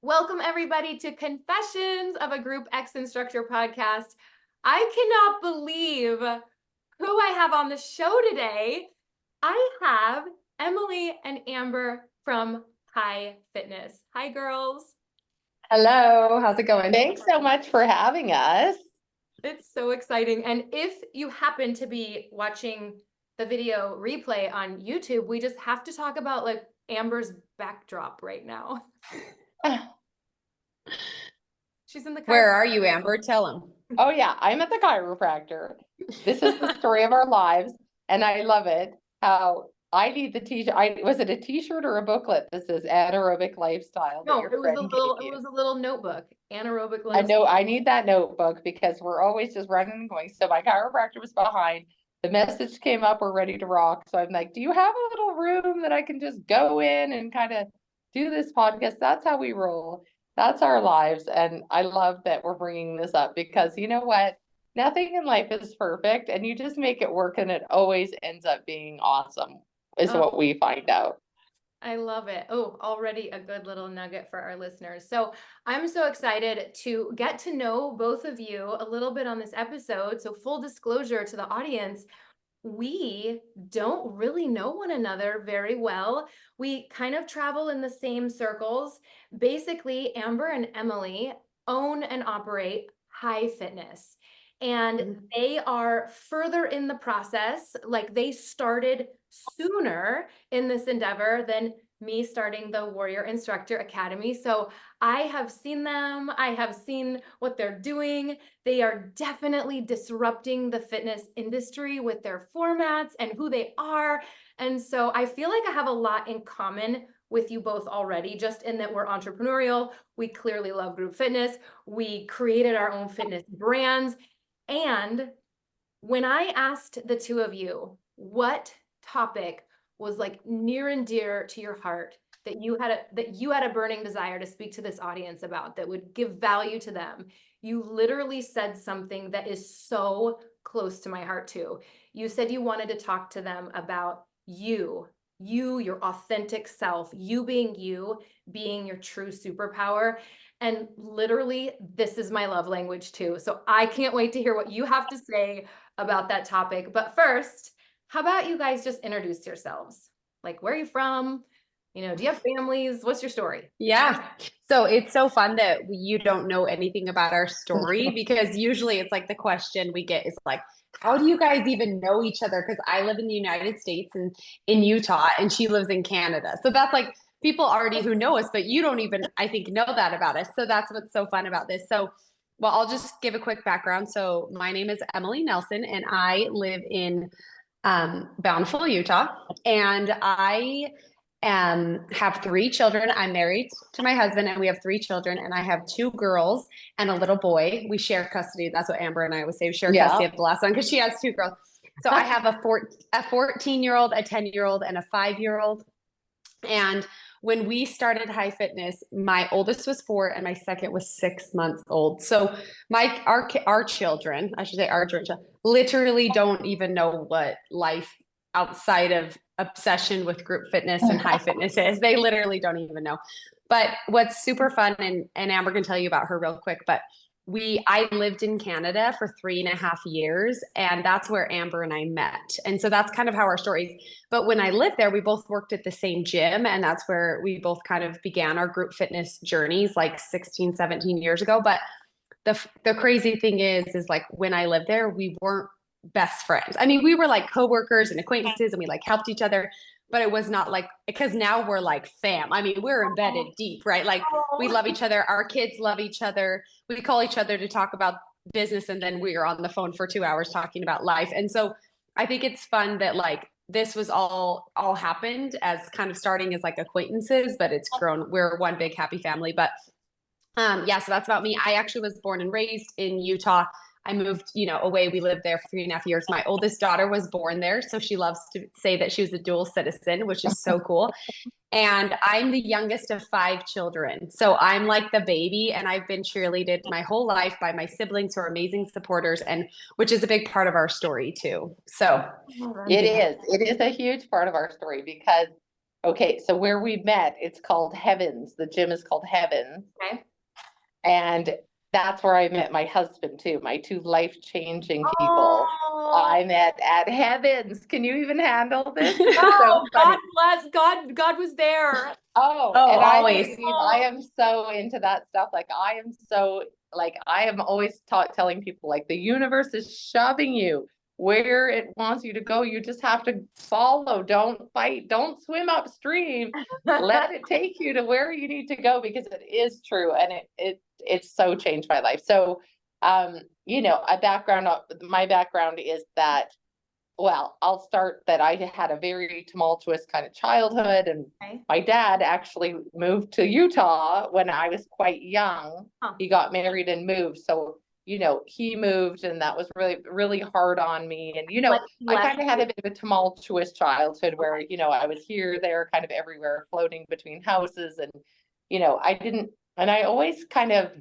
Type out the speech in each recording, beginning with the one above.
Welcome everybody to Confessions of a GroupX Instructor podcast. I cannot believe who I have on the show today. I have Emily and Amber from High Fitness. Hi, girls. Hello, how's it going? Thanks so much for having us. It's so exciting. And if you happen to be watching the video replay on YouTube, we just have to talk about like Amber's backdrop right now. She's in the Where are you, Amber? Tell him. Oh yeah, I'm at the chiropractor. This is the story of our lives, and I love it. How I need the t-shirt. Was it a t-shirt or a booklet? This is anaerobic lifestyle. No, it was a little notebook. Anaerobic lifestyle. I know I need that notebook because we're always just running and going. So my chiropractor was behind. The message came up, we're ready to rock. So I'm like, do you have a little room that I can just go in and kind of do this podcast? That's how we roll. That's our lives. And I love that we're bringing this up because you know what? Nothing in life is perfect and you just make it work and it always ends up being awesome is what we find out. I love it. Oh, already a good little nugget for our listeners. So I'm so excited to get to know both of you a little bit on this episode. So full disclosure to the audience, we don't really know one another very well. We kind of travel in the same circles. Basically, Amber and Emily own and operate High Fitness. And they are further in the process. Like they started sooner in this endeavor than me starting the Warrior Instructor Academy. So I have seen them. I have seen what they're doing. They are definitely disrupting the fitness industry with their formats and who they are. And so I feel like I have a lot in common with you both already, just in that we're entrepreneurial. We clearly love group fitness. We created our own fitness brands. And when I asked the two of you what topic was like near and dear to your heart that you had a burning desire to speak to this audience about that would give value to them, you literally said something that is so close to my heart too. You said you wanted to talk to them about you, your authentic self, you being your true superpower. And literally, this is my love language too. So I can't wait to hear what you have to say about that topic. But first, how about you guys just introduce yourselves? Like, where are you from? You know, do you have families? What's your story? Yeah. So it's so fun that you don't know anything about our story because usually it's like the question we get is like, how do you guys even know each other? Because I live in the United States and in Utah and she lives in Canada. So that's like people already who know us, but you don't even, I think, know that about us. So that's what's so fun about this. So, well, I'll just give a quick background. So my name is Emily Nelson and I live in Bountiful, Utah. And I have three children. I'm married to my husband and we have three children and I have two girls and a little boy. We share custody. That's what Amber and I would say. We share custody of the last one because she has two girls. So I have a 14-year-old, a 10-year-old, and a 5-year-old. And when we started High Fitness, my oldest was 4 and my second was 6 months old. So our children, I should say our children, literally don't even know what life outside of obsession with group fitness and High Fitness is. They literally don't even know. But what's super fun, and Amber can tell you about her real quick, but I lived in Canada for 3.5 years, and that's where Amber and I met. And so that's kind of how our story is. But when I lived there, we both worked at the same gym, and that's where we both kind of began our group fitness journeys like 16, 17 years ago. But the crazy thing is like when I lived there, we weren't best friends. I mean, we were like coworkers and acquaintances and we like helped each other, but it was not like, because now we're like fam. I mean, we're embedded deep, right? Like we love each other. Our kids love each other. We call each other to talk about business. And then we are on the phone for 2 hours talking about life. And so I think it's fun that like this was all happened as kind of starting as like acquaintances, but it's grown. We're one big happy family. But yeah, so that's about me. I actually was born and raised in Utah. I moved, away. We lived there for 3.5 years. My oldest daughter was born there. So she loves to say that she was a dual citizen, which is so cool. And I'm the youngest of 5 children. So I'm like the baby and I've been cheerleaded my whole life by my siblings who are amazing supporters and which is a big part of our story too. So it is a huge part of our story because Okay, so where we met, it's called Heavens. The gym is called Heavens. Okay. And that's where I met my husband too, my two life-changing people. Oh, I met at Heavens. Can you even handle this? This is so wow. funny. God bless. God was there. Oh, Oh, and I always. believe I am so into that stuff. Like I am so like I am always telling people like the universe is shoving you where it wants you to go. You just have to follow. Don't fight. Don't swim upstream. Let it take you to where you need to go because it is true and it's so changed my life. So you know, my background is that well, I'll start that I had a very tumultuous kind of childhood, and Okay. my dad actually moved to Utah when I was quite young. Huh. He got married and moved. So, you know, he moved and that was really, really hard on me. And, you know, Like he I left kind of had you. a bit of a tumultuous childhood where, Okay. you know, I was here, there, kind of everywhere, floating between houses. And, you know, and I always kind of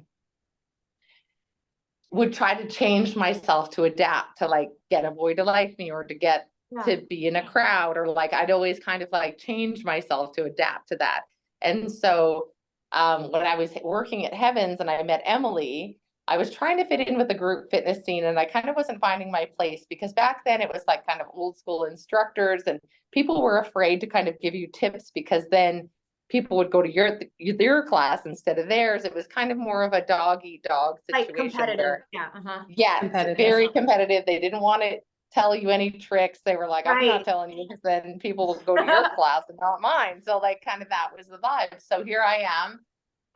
would try to change myself to adapt to like get a boy to like me or to get Yeah. to be in a crowd or like I'd always kind of like change myself to adapt to that. And so when I was working at Heavens and I met Emily, I was trying to fit in with the group fitness scene and I kind of wasn't finding my place because back then it was like kind of old school instructors and people were afraid to kind of give you tips because then people would go to your class instead of theirs. It was kind of more of a dog eat dog Like situation competitive. where, Yeah. Uh-huh. yes, Competitive. very competitive. They didn't want to tell you any tricks. They were like, I'm not Right. telling you because then people will go to your class and not mine. So like kind of that was the vibe. So here I am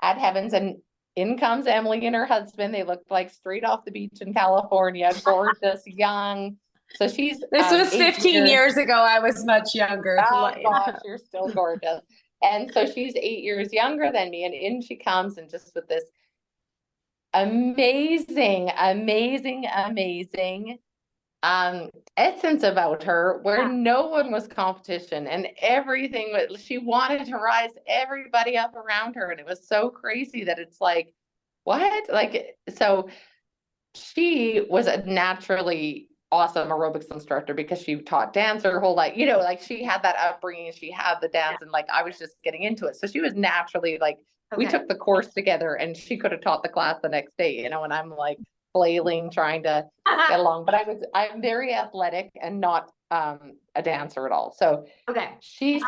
at Heavens and in comes Emily and her husband. They looked like straight off the beach in California, gorgeous, young. So she's This was 15 years ago. I was much younger. Oh gosh, you're still gorgeous. And so she's 8 years younger than me, and in she comes, and just with this amazing, amazing, amazing essence about her, where Yeah. no one was competition, and everything was. She wanted to rise everybody up around her, and it was so crazy that it's like, what? Like, so she was a naturally awesome aerobics instructor because she taught dance her whole life. You know, like she had that upbringing, she had the Yeah. dance, and like I was just getting into it. So she was naturally like, we Okay. took the course together and she could have taught the class the next day, you know, and I'm like flailing, trying to get along. But I'm very athletic and not a dancer at all. So Okay. I'm more she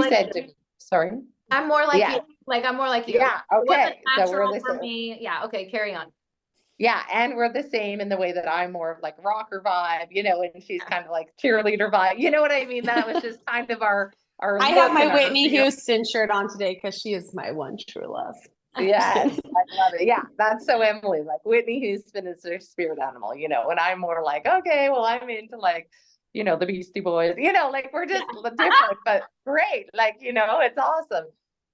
like said you. to sorry. I'm more like Yeah. you. Like I'm more like you. Yeah. It wasn't Okay. So we're natural the for same. me. Yeah. Okay. Carry on. Yeah, and we're the same in the way that I'm more of like rocker vibe, you know, and she's kind of like cheerleader vibe. You know what I mean? That was just kind of our I have look my and our Whitney feel. Houston shirt on today because she is my one true love. Yes, I love it. Yeah, that's so Emily. Like Whitney Houston is their spirit animal, you know, and I'm more like, okay, well, I'm into like, you know, the Beastie Boys, you know, like we're just different, but great. Like, you know, it's awesome.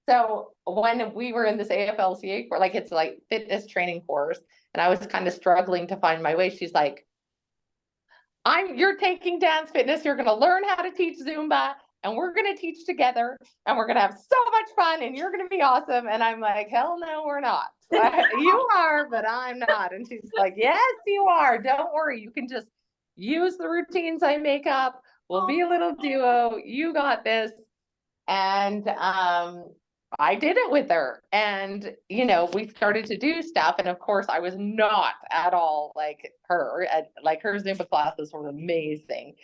So when we were in this AFLCA course, like it's like fitness training course, and I was kind of struggling to find my way, she's like, you're taking dance fitness, you're gonna learn how to teach Zumba, and we're gonna teach together, and we're gonna have so much fun, and you're gonna be awesome. And I'm like, hell no, we're not. You are, but I'm not. And she's like, yes, you are. Don't worry, you can just use the routines I make up. We'll be a little duo. You got this. And I did it with her. And, you know, we started to do stuff. And of course, I was not at all like her. Like her Zumba classes were amazing.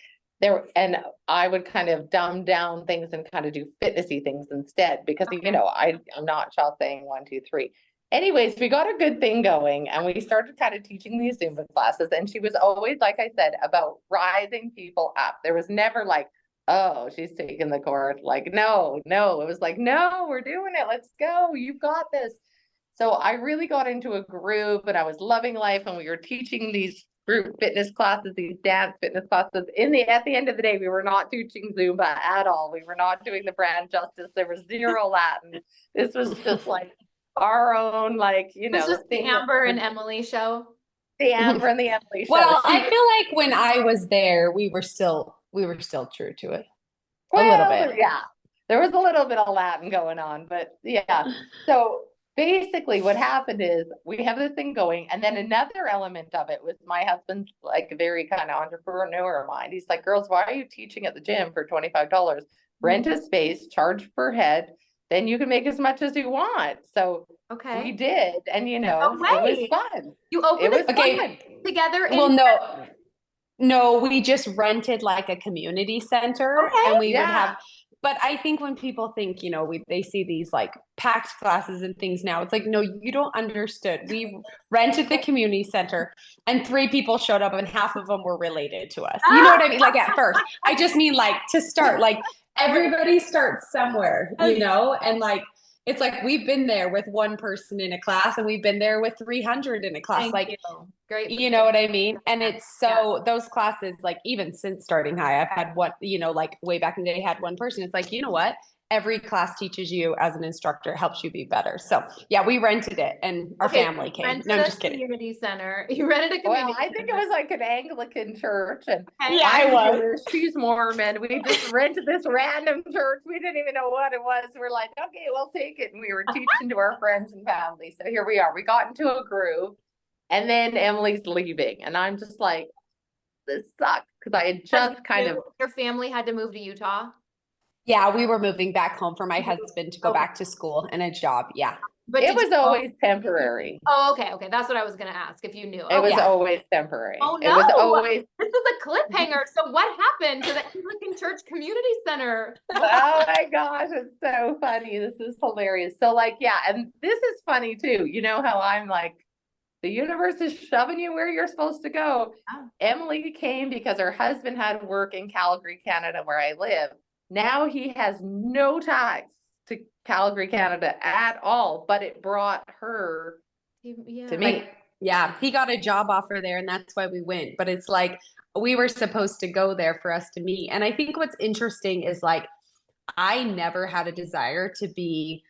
And I would kind of dumb down things and kind of do fitnessy things instead because, you know, I'm not just saying 1, 2, 3. Anyways, we got a good thing going and we started kind of teaching these Zumba classes. And she was always, like I said, about rising people up. There was never like, oh, she's taking the course. Like, no, it was like, no, we're doing it. Let's go. You've got this. So I really got into a groove and I was loving life. And we were teaching these group fitness classes, these dance fitness classes. At the end of the day, we were not teaching Zumba at all. We were not doing the brand justice. There was zero Latin. This was just like our own, like, you This know, was the thing. Amber and Emily show. The Amber and the Emily show. Well, I feel like when I was there, we were still true to it. A little bit. Yeah, there was a little bit of Latin going on, but yeah. So basically what happened is we have this thing going, and then another element of it was my husband's like very kind of entrepreneur mind. He's like, girls, why are you teaching at the gym for $25? Rent a space, charge per head, then you can make as much as you want. So we Okay. did, and you No know, it was way. fun. You It opened was it fun. together Well, in no, we just rented like a community center and okay. we would Yeah. have, but I think when people think, they see these like packed classes and things now, it's like, no, you don't understood. We rented the community center and 3 people showed up and half of them were related to us. You know what I mean? Like at first, I just mean like to start, like everybody starts somewhere, and like, it's like we've been there with 1 person in a class and we've been there with 300 in a class. Thank Like, you. Great. you know what I mean? And it's so those classes, like even since starting high, I've had one, like way back in the day, had 1 person. It's like, you know what? Every class teaches you as an instructor, helps you be better. So yeah, we rented it and our family came. Rented No, I'm a just kidding. community center. You rented a community Well, I think it center. was like an Anglican church, and Okay. Yeah, I I'm was. Jewish, she's Mormon. We just rented this random church. We didn't even know what it was. We're like, okay, we'll take it. And we were teaching to our friends and family. So here we are. We got into a groove, and then Emily's leaving, and I'm just like, this sucks, because I had just kind of. Your family had to move to Utah. Yeah, we were moving back home for my husband to go back to school and a job. Yeah. But It was always temporary. Oh, okay. Okay. That's what I was going to ask if you knew. It was Okay. always temporary. Oh, It was no. always. This is a cliffhanger. So what happened to the Anglican Church Community Center? Oh my gosh, it's so funny. This is hilarious. So like, yeah, and this is funny too. You know how I'm like, the universe is shoving you where you're supposed to go. Oh. Emily came because her husband had work in Calgary, Canada, where I live. Now he has no ties to Calgary, Canada at all, but it brought her to me. Like, yeah, he got a job offer there and that's why we went. But it's like we were supposed to go there for us to meet. And I think what's interesting is like I never had a desire to be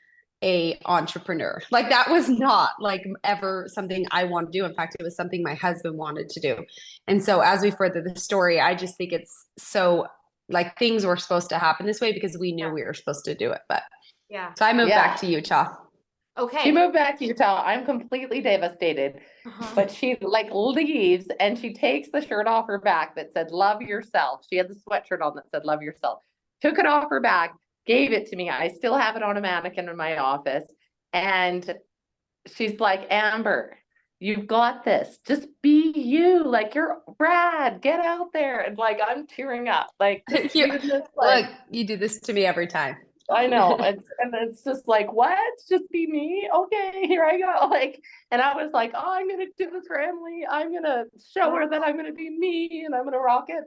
a entrepreneur. Like that was not like ever something I wanted to do. In fact, it was something my husband wanted to do. And so as we further the story, I just think it's so like things were supposed to happen this way because we knew we were supposed to do it. But yeah. So I moved back to Utah. Okay. She moved back to Utah. I'm completely devastated. But she like leaves and she takes the shirt off her back that said love yourself. She had the sweatshirt on that said love yourself. Took it off her back, gave it to me. I still have it on a mannequin in my office. And she's like, Amber, you've got this. Just be you. Like you're Brad. Get out there. And like I'm tearing up. Like, look, you do this to me every time. I know. And it's just like, what? Just be me? Okay, here I go. Like, and I was like, oh, I'm gonna do this for Emily. I'm gonna show her that I'm gonna be me and I'm gonna rock it.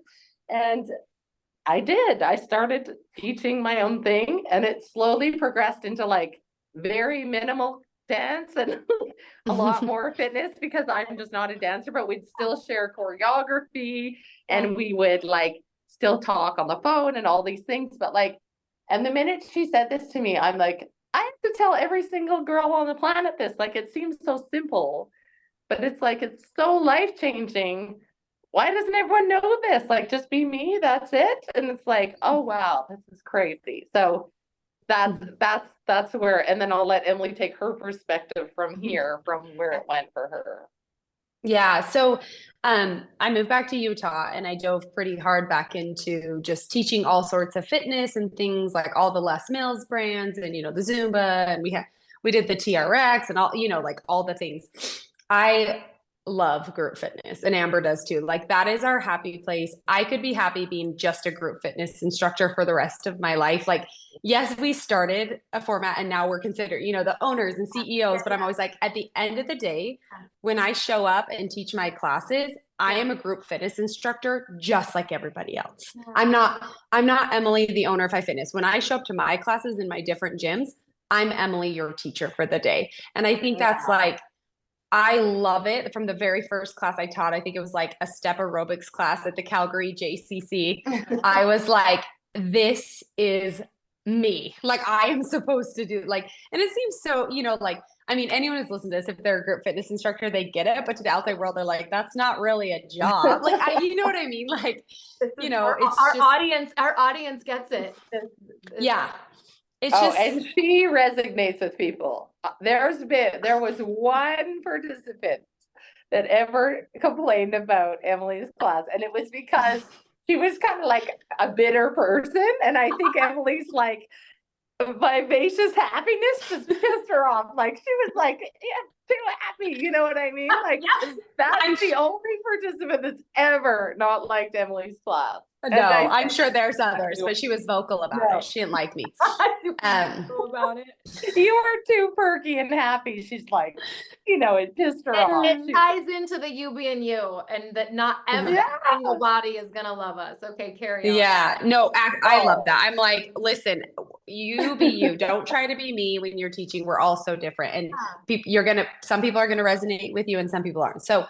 And I did. I started teaching my own thing, and it slowly progressed into like very minimal dance and a lot more fitness because I'm just not a dancer, but we'd still share choreography and we would like still talk on the phone and all these things. But like, and the minute she said this to me, I'm like, I have to tell every single girl on the planet this. Like, it seems so simple, but it's like, it's so life-changing. Why doesn't everyone know this? Like, just be me, that's it. And it's like, oh, wow, this is crazy. So that's where, and then I'll let Emily take her perspective from here, from where it went for her. Yeah. So I moved back to Utah and I dove pretty hard back into just teaching all sorts of fitness and things like all the Les Mills brands and, the Zumba, and we did the TRX and all, like all the things. I love group fitness and Amber does too. Like that is our happy place. I could be happy being just a group fitness instructor for the rest of my life. Like, yes, we started a format and now we're considered, the owners and CEOs, but I'm always like, at the end of the day, when I show up and teach my classes, I am a group fitness instructor just like everybody else. I'm not Emily, the owner of High Fitness. When I show up to my classes in my different gyms, I'm Emily, your teacher for the day. And I think that's like, I love it. From the very first class I taught, I think it was like a step aerobics class at the Calgary JCC. I was like, this is me. Like I am supposed to do like, and it seems so, like, I mean, anyone who's listened to this, if they're a group fitness instructor, they get it. But to the outside world, they're like, that's not really a job. Like, you know what I mean? Like, our it's audience gets it. Yeah. It's Oh, just, and she resonates with people. There was one participant that ever complained about Emily's class, and it was because she was kind of like a bitter person, and I think Emily's like vivacious happiness just pissed her off. Like she was like, yeah, too happy. You know what I mean? Like that's the only participant that's ever not liked Emily's class. no, And I'm sure there's others, but she was vocal about No. it. She didn't like me. About it. You were too perky and happy. She's like, it pissed her off. It ties into the you being you, and that not every single body is gonna love us. Okay, carry on. Yeah, no, I love that. I'm like, listen, you be you. Don't try to be me when you're teaching. We're all so different, and some people are gonna resonate with you, and some people aren't. So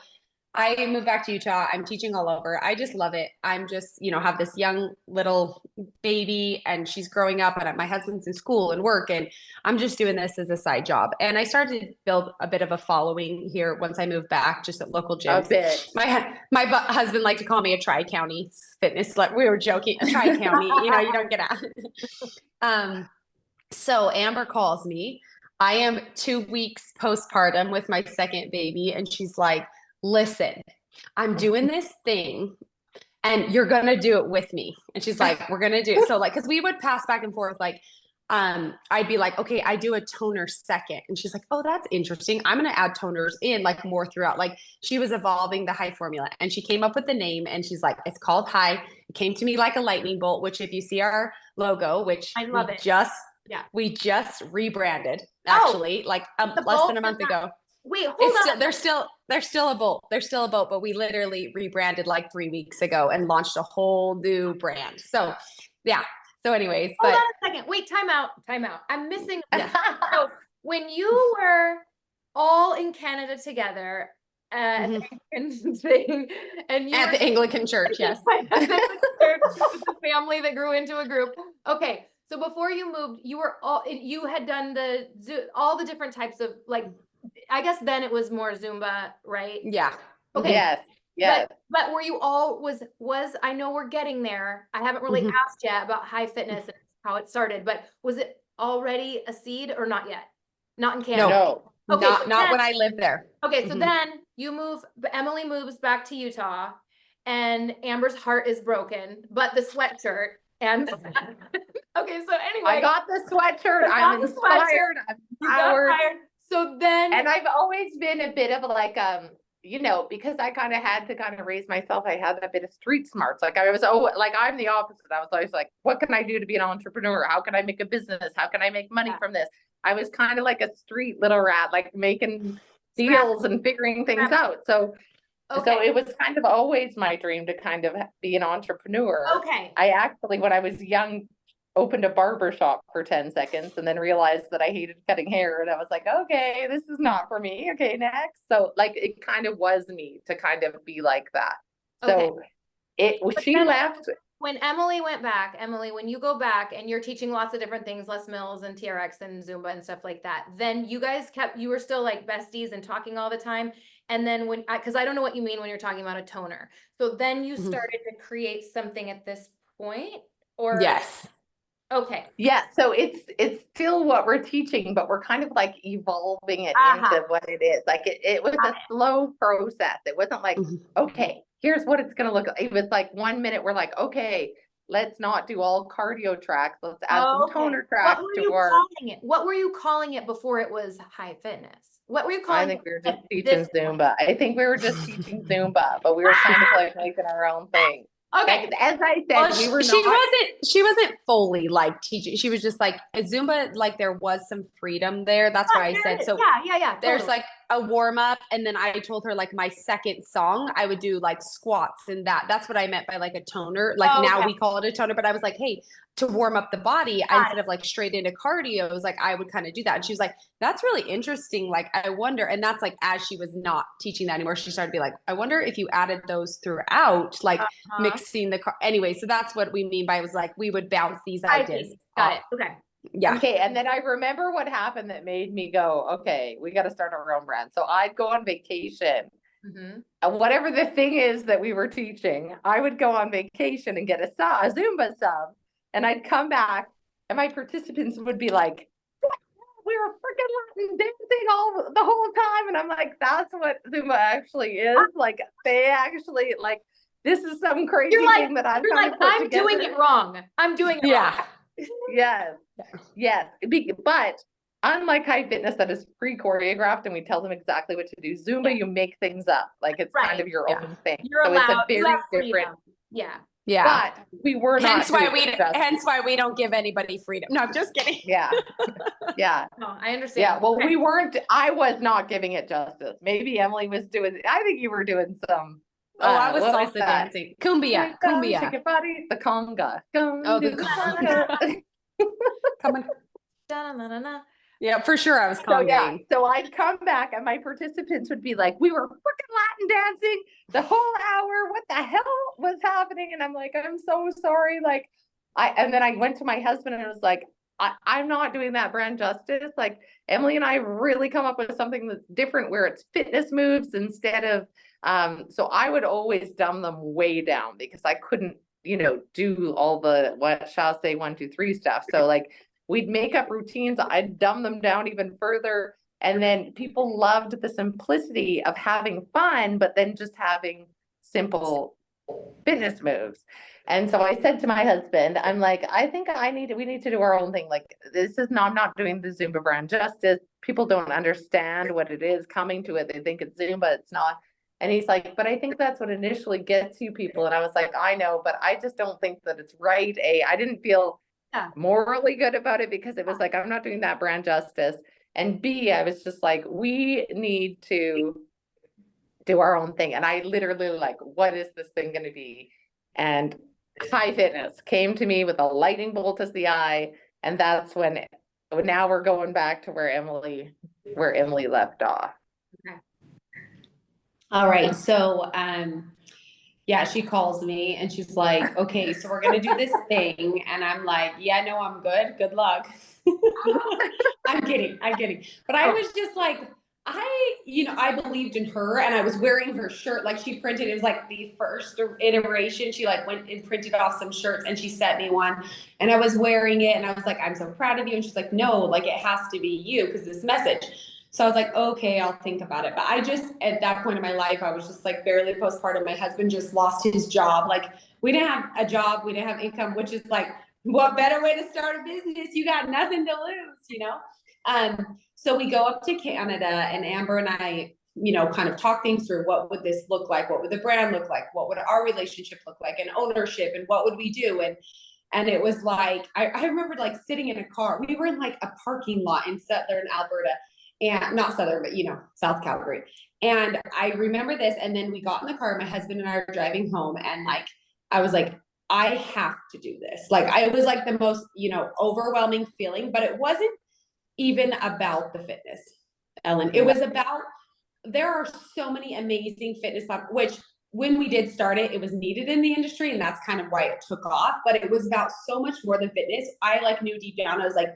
I moved back to Utah. I'm teaching all over. I just love it. I'm just, have this young little baby and she's growing up and my husband's in school and work and I'm just doing this as a side job. And I started to build a bit of a following here once I moved back just at local gyms. A bit. My husband liked to call me a tri-county fitness. Like we were joking, a tri-county, you don't get out. So Amber calls me. I am 2 weeks postpartum with my second baby and she's like, listen, I'm doing this thing and you're going to do it with me. And she's like, we're going to do it. So like, cause we would pass back and forth. Like, I'd be like, okay, I do a toner second. And she's like, oh, that's interesting. I'm going to add toners in like more throughout. Like she was evolving the high formula and she came up with the name and she's like, it's called High. It came to me like a lightning bolt, which if you see our logo, which I love it. We just rebranded actually like less than a month ago. Wait, hold on. There's still a boat. There's still a boat, but we literally rebranded like 3 weeks ago and launched a whole new brand. So yeah. So anyways, hold on a second. Wait, time out. I'm missing. So when you were all in Canada together at the Anglican thing, and you at the Anglican church, yes. The family that grew into a group. Okay. So before you moved, you had done all the different types of like, I guess then it was more Zumba, right? Yeah. Okay. Yes. But were you all I know we're getting there. I haven't really asked yet about high fitness and how it started, but was it already a seed or not yet? Not in Canada. No. Okay. Not when I lived there. Okay. So then Emily moves back to Utah and Amber's heart is broken, but the sweatshirt and okay. So anyway, I got the sweatshirt. I'm inspired. I'm empowered. So then, and I've always been a bit of like, because I kind of had to raise myself. I had that bit of street smarts. Like I was, I'm the opposite. I was always like, what can I do to be an entrepreneur? How can I make a business? How can I make money from this? I was kind of like a street little rat, like making deals and figuring things out. So it was kind of always my dream to kind of be an entrepreneur. Okay. I actually, when I was young, opened a barber shop for 10 seconds and then realized that I hated cutting hair. And I was like, okay, this is not for me. Okay, next. So like, it kind of was me to kind of be like that. So she left. When Emily went back, when you go back and you're teaching lots of different things, Les Mills and TRX and Zumba and stuff like that, then you guys you were still like besties and talking all the time. And then because I don't know what you mean when you're talking about a toner. So then you started to create something at this point or? Yes. Okay. Yeah. So it's still what we're teaching, but we're kind of like evolving it into what it is. Like it was a slow process. It wasn't like, okay, here's what it's going to look like. It was like 1 minute we're like, okay, let's not do all cardio tracks. Let's add some toner tracks to our. What were you calling it before it was high fitness? What were you calling it? I think we were just teaching Zumba. I think we were just teaching Zumba, but we were kind of like making our own thing. Okay. Like, as I said, she wasn't fully like teaching. She was just like Zumba, like there was some freedom there. That's why I said so. Yeah. There's like a warm up. And then I told her like my second song, I would do like squats and that's what I meant by like a toner. Like now we call it a toner, but I was like, hey, to warm up the body instead of like straight into cardio, it was like, I would kind of do that. And she was like, that's really interesting. Like, I wonder. And that's like, as she was not teaching that anymore, she started to be like, I wonder if you added those throughout, like mixing anyway. So that's what we mean by, it was like, we would bounce these ideas. Got it. Okay. Yeah. Okay. And then I remember what happened that made me go, okay, we got to start our own brand. So I'd go on vacation. And whatever the thing is that we were teaching, I would go on vacation and get a Zumba sub. And I'd come back and my participants would be like, we were freaking Latin dancing the whole time. And I'm like, that's what Zumba actually is. Like, they actually, like, this is some crazy thing that I'm trying to put I'm together. doing it wrong. I'm doing it wrong. Yes. Yes. But unlike high fitness that is pre-choreographed and we tell them exactly what to do, Zumba, you make things up. Like, it's kind of your own thing. You're so allowed. It's a very different. Yeah. Yeah. But we were not. Hence why we don't give anybody freedom. No, I'm just kidding. Yeah. Yeah. No, I understand. Yeah. Well, we weren't, I was not giving it justice. Maybe Emily was doing, I think you were doing some. I was salsa dancing. Cumbia. Shake your body. The conga. The conga. Come on. Da-na-na-na-na. Yeah, for sure. I was congaing. So I'd come back and my participants would be like, we were freaking Latin dancing the whole hour. What the hell was happening? And I'm like, I'm so sorry. Like, and then I went to my husband and I was like, I'm not doing that brand justice. Like, Emily and I really come up with something that's different where it's fitness moves instead of, so I would always dumb them way down because I couldn't, do all the what shall I say 1, 2, 3 stuff. So like, we'd make up routines. I'd dumb them down even further. And then people loved the simplicity of having fun, but then just having simple fitness moves. And so I said to my husband, I'm like, I think we need to do our own thing. Like, I'm not doing the Zumba brand justice. People don't understand what it is coming to it. They think it's Zumba. It's not. And he's like, but I think that's what initially gets you people. And I was like, I know, but I just don't think that it's right. I didn't feel morally good about it because it was like, I'm not doing that brand justice. And B, I was just like, we need to do our own thing. And I literally like, what is this thing going to be? And high fitness came to me with a lightning bolt as the eye. And that's when now we're going back to where Emily left off. Okay. All right. So, yeah, she calls me and she's like, okay, so we're going to do this thing. And I'm like, yeah, no, I'm good. Good luck. I'm kidding. But I was just like, I believed in her and I was wearing her shirt. Like she printed, it was like the first iteration. She like went and printed off some shirts and she sent me one and I was wearing it. And I was like, I'm so proud of you. And she's like, no, like it has to be you because this message. So I was like, okay, I'll think about it. But I just, at that point in my life, I was just like barely postpartum. My husband just lost his job. Like we didn't have a job. We didn't have income, which is like, what better way to start a business? You got nothing to lose, So we go up to Canada and Amber and I, kind of talk things through. What would this look like? What would the brand look like? What would our relationship look like and ownership? And what would we do? And it was like, I remember like sitting in a car. We were in like a parking lot in Southern Alberta. And not Southern, but South Calgary. And I remember this. And then we got in the car, my husband and I were driving home. And like, I was like, I have to do this. Like, I was like the most, overwhelming feeling, but it wasn't even about the fitness, Ellen. It was about, there are so many amazing fitness, which when we did start it, it was needed in the industry. And that's kind of why it took off, but it was about so much more than fitness. I like knew deep down, I was like,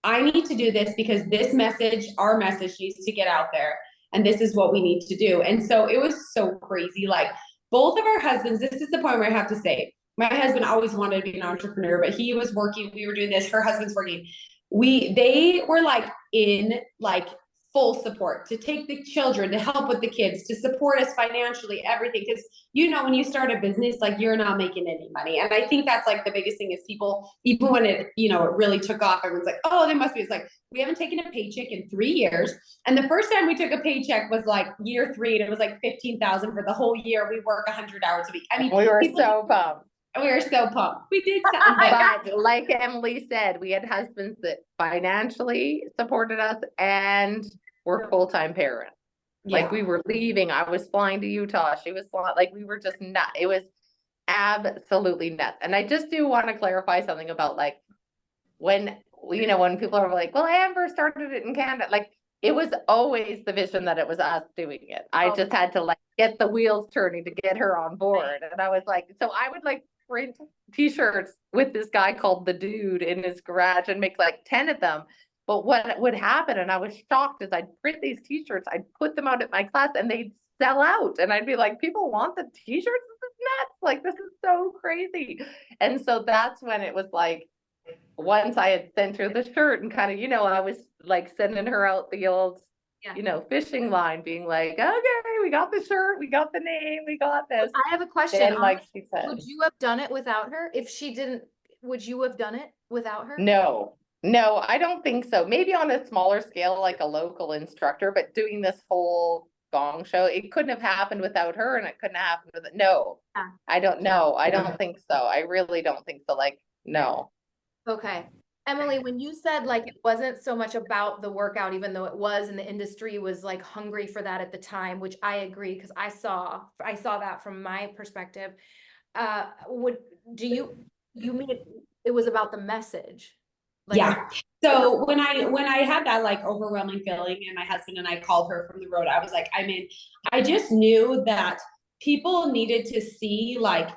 I need to do this because this message, our message needs to get out there. And this is what we need to do. And so it was so crazy. Like both of our husbands, this is the point where I have to say, my husband always wanted to be an entrepreneur, but he was working, we were doing this, her husband's working. They were like in like full support to take the children, to help with the kids, to support us financially, everything. Because when you start a business, like you're not making any money. And I think that's like the biggest thing is people, even when it, it really took off, everyone's like, oh, there must be. It's like, we haven't taken a paycheck in 3 years. And the first time we took a paycheck was like year 3 and it was like $15,000 for the whole year. We work 100 hours a week. I mean, we were so pumped. We were so pumped. We did something. But like Emily said, we had husbands that financially supported us and were full-time parents. Yeah. Like we were leaving. I was flying to Utah. She was flying. Like we were just nuts. It was absolutely nuts. And I just do want to clarify something about like when people are like, well, Amber started it in Canada. Like it was always the vision that it was us doing it. I just had to like get the wheels turning to get her on board. And I was like, so I would like print t-shirts with this guy called the Dude in his garage and make like 10 of them. But what would happen, and I was shocked, is I'd print these t-shirts, I'd put them out at my class and they'd sell out. And I'd be like, people want the t-shirts? This is nuts. Like, this is so crazy. And so that's when it was like, once I had sent her the shirt and kind of, I was like sending her out the old, Yeah. fishing line, being like, okay, we got the shirt, we got the name, we got this. I have a question. Then, like she said, Would you have done it without her? If she didn't, would you have done it without her? no, I don't think so. Maybe on a smaller scale, like a local instructor, but doing this whole gong show, it couldn't have happened without her, and it couldn't have happened with it. No, Yeah. I don't know. I don't think so. I really don't think so. Like, no. Okay. Emily, when you said like it wasn't so much about the workout, even though it was, and the industry was like hungry for that at the time, which I agree, because I saw that from my perspective. You mean it was about the message? Like, Yeah. So when I had that like overwhelming feeling, and my husband and I called her from the road, I was like, I just knew that people needed to see that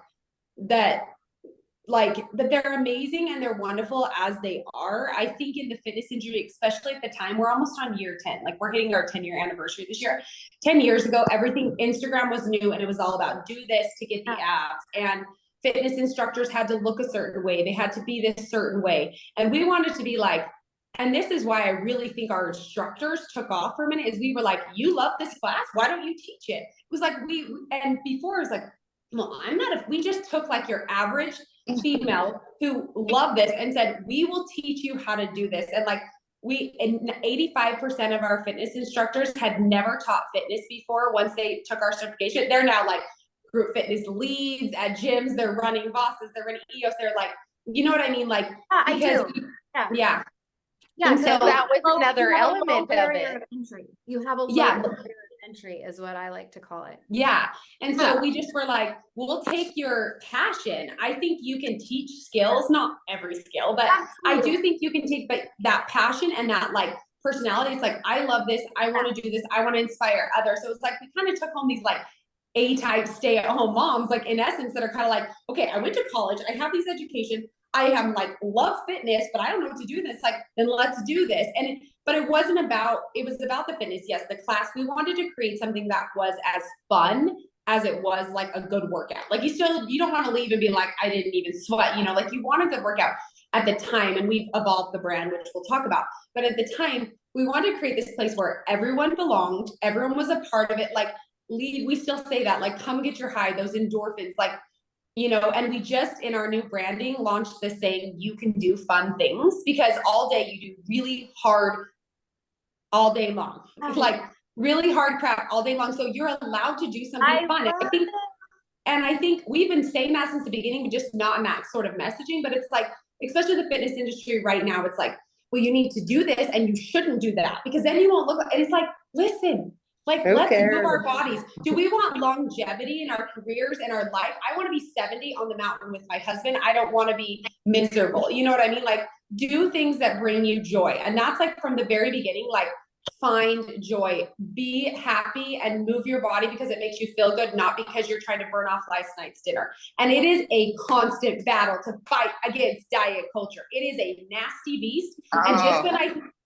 that they're amazing and they're wonderful as they are. I think in the fitness industry, especially at the time, we're almost on year 10. Like we're hitting our 10-year anniversary this year. 10 years ago, everything, Instagram was new, and it was all about do this to get the abs. And fitness instructors had to look a certain way. They had to be this certain way. And we wanted to be like, and this is why I really think our instructors took off for a minute, is we were like, you love this class, why don't you teach it? It was like and before it was like, well, I'm not, if we just took like your average female who loved this and said, we will teach you how to do this. And like and 85% of our fitness instructors had never taught fitness before. Once they took our certification, they're now like group fitness leads at gyms, they're running bosses, they're running EOS, they're like, you know what I mean? Like, yeah, I do. Yeah. Yeah, and so that was another element of it. You have a low Yeah. barrier of entry, is what I like to call it. Yeah. And so we just were like, we'll take your passion. I think you can teach skills, not every skill, but I do think you can take that passion and that like personality. It's like, I love this. I want to do this. I want to inspire others. So it's like, we kind of took home these like A-type stay-at-home moms, like in essence, that are kind of like, okay, I went to college. I have these education. I am like, love fitness, but I don't know what to do this. Like, then let's do this. But it was about the fitness. Yes, the class, we wanted to create something that was as fun as it was like a good workout. Like you don't want to leave and be like, I didn't even sweat, like you want a good workout at the time. And we've evolved the brand, which we'll talk about. But at the time, we wanted to create this place where everyone belonged. Everyone was a part of it. Like we still say that, like, come get your high, those endorphins, like, and we just in our new branding launched this saying, you can do fun things, because all day you do really hard all day long, like really hard crap all day long. So you're allowed to do something fun. I think we've been saying that since the beginning, but just not in that sort of messaging. But it's like, especially the fitness industry right now, it's like, well, you need to do this and you shouldn't do that, because then you won't look. And it's like, listen, like, let's move our bodies. Do we want longevity in our careers and our life? I want to be 70 on the mountain with my husband. I don't want to be miserable. You know what I mean? Like, do things that bring you joy. And that's like from the very beginning, like, find joy, be happy, and move your body because it makes you feel good, not because you're trying to burn off last night's dinner. And it is a constant battle to fight against diet culture. It is a nasty beast. And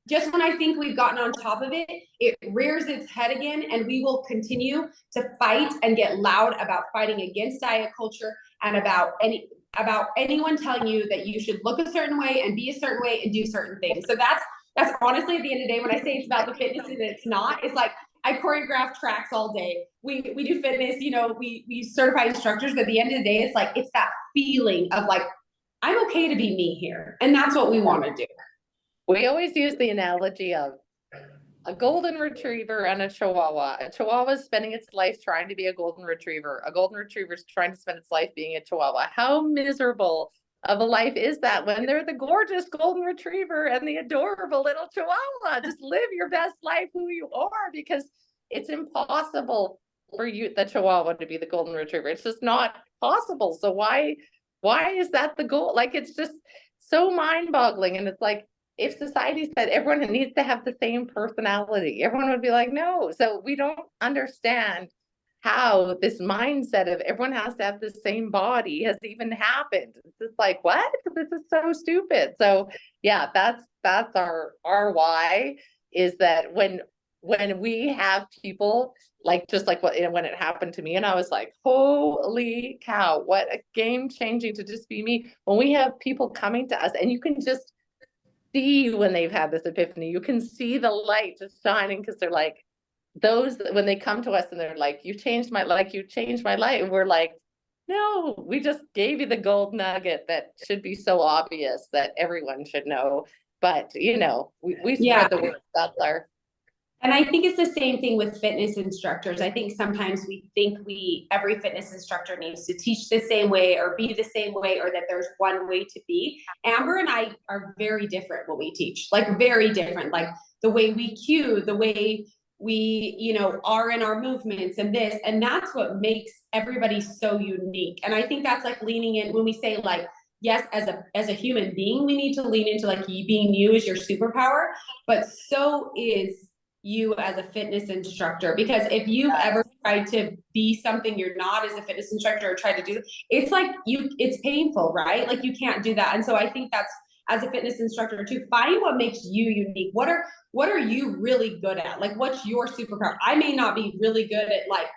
just when I think we've gotten on top of it, it rears its head again, and we will continue to fight and get loud about fighting against diet culture and about anyone telling you that you should look a certain way and be a certain way and do certain things. So that's honestly, at the end of the day, when I say it's about the fitness and it's not, it's like, I choreograph tracks all day. We do fitness, we certify instructors, but at the end of the day, it's like, it's that feeling of like, I'm okay to be me here. And that's what we want to do. We always use the analogy of a golden retriever and a chihuahua. A chihuahua is spending its life trying to be a golden retriever. A golden retriever is trying to spend its life being a chihuahua. How miserable of a life is that when they're the gorgeous golden retriever and the adorable little chihuahua? Just live your best life who you are, because it's impossible for you, the chihuahua, to be the golden retriever. It's just not possible. So why is that the goal? Like, it's just so mind-boggling. And it's like, if society said everyone needs to have the same personality, everyone would be like, no. So we don't understand how this mindset of everyone has to have the same body has even happened. It's just like, what? This is so stupid. So yeah, that's our why, is that when when we have people like, just like what, when it happened to me, and I was like, holy cow, what a game changing to just be me. When we have people coming to us and you can just see when they've had this epiphany, you can see the light just shining, because they're like, those, when they come to us and they're like, you changed my, like, you changed my life. And we're like, no, we just gave you the gold nugget that should be so obvious that everyone should know. But, you know, we Yeah. spread the word. That's our. And I think it's the same thing with fitness instructors. I think sometimes we think every fitness instructor needs to teach the same way or be the same way, or that there's one way to be. Amber and I are very different when we teach, like very different, like the way we cue, the way we, you know, are in our movements and this, and that's what makes everybody so unique. And I think that's like leaning in when we say like, yes, as a human being, we need to lean into like being you is your superpower, but so is you as a fitness instructor. Because if you've ever tried to be something you're not as a fitness instructor, or tried to do, it's like it's painful, right? Like you can't do that. And so I think that's, as a fitness instructor too, find what makes you unique. What are you really good at? Like, what's your superpower? I may not be really good at like,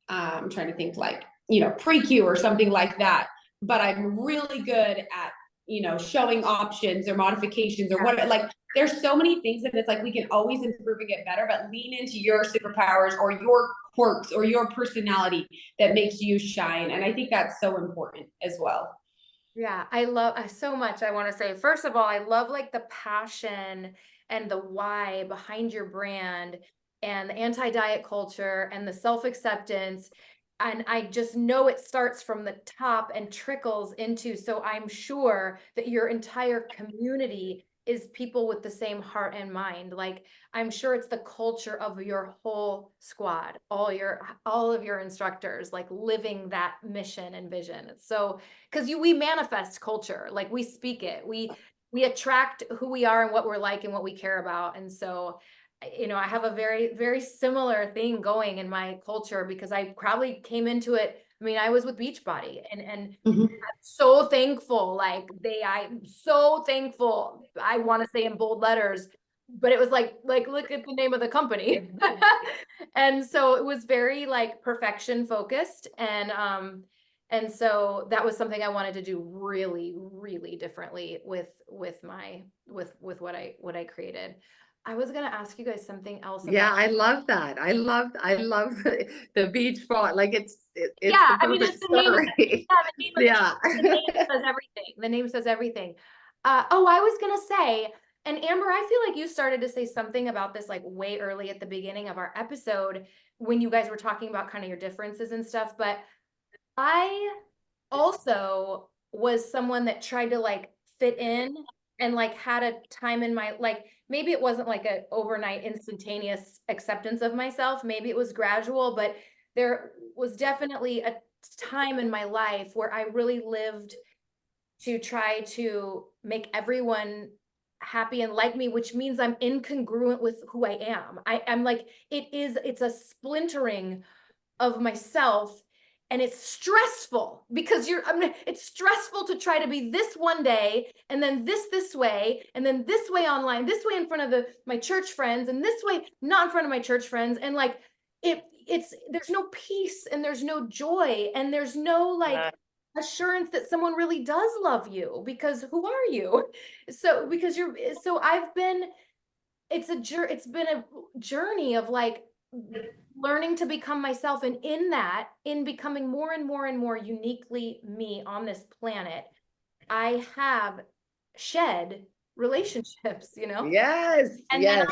I'm trying to think, like, you know, pre-Q or something like that, but I'm really good at, you know, showing options or modifications or what, like, there's so many things that it's like we can always improve and get better, but lean into your superpowers or your quirks or your personality that makes you shine. And I think that's so important as well. Yeah, I love so much. I want to say, first of all, I love like the passion and the why behind your brand, and the anti-diet culture and the self-acceptance. And I just know it starts from the top and trickles into, so I'm sure that your entire community is people with the same heart and mind. Like, I'm sure it's the culture of your whole squad, all of your instructors, like living that mission and vision. It's so, because we manifest culture, like we speak it, we attract who we are and what we're like and what we care about. And so, you know, I have a very, very similar thing going in my culture, because I probably came into it, I mean, I was with Beachbody, and Mhm. I'm so thankful, like I'm so thankful, I want to say in bold letters, but it was like look at the name of the company. And so it was very like perfection focused, and so that was something I wanted to do really, really differently with what I created. I was gonna ask you guys something else Yeah, about. I love that. I love the beach ball. Like it's Yeah, the I mean, it's perfect the name of story. the name of Yeah. the name says everything. The name says everything. Oh, I was gonna say, and Amber, I feel like you started to say something about this like way early at the beginning of our episode when you guys were talking about kind of your differences and stuff, but I also was someone that tried to like fit in, and like had a time in my, like, maybe it wasn't like a overnight instantaneous acceptance of myself, maybe it was gradual, but there was definitely a time in my life where I really lived to try to make everyone happy and like me, which means I'm incongruent with who I am. I'm like, it's a splintering of myself, and it's stressful because it's stressful to try to be this one day, and then this way, and then this way online, this way in front of my church friends, and this way not in front of my church friends, and like it's there's no peace, and there's no joy, and there's no like assurance that someone really does love you, because who are you? So because I've been, it's been a journey of like learning to become myself, and in becoming more and more and more uniquely me on this planet, I have shed relationships, you know, Yes, and then yes,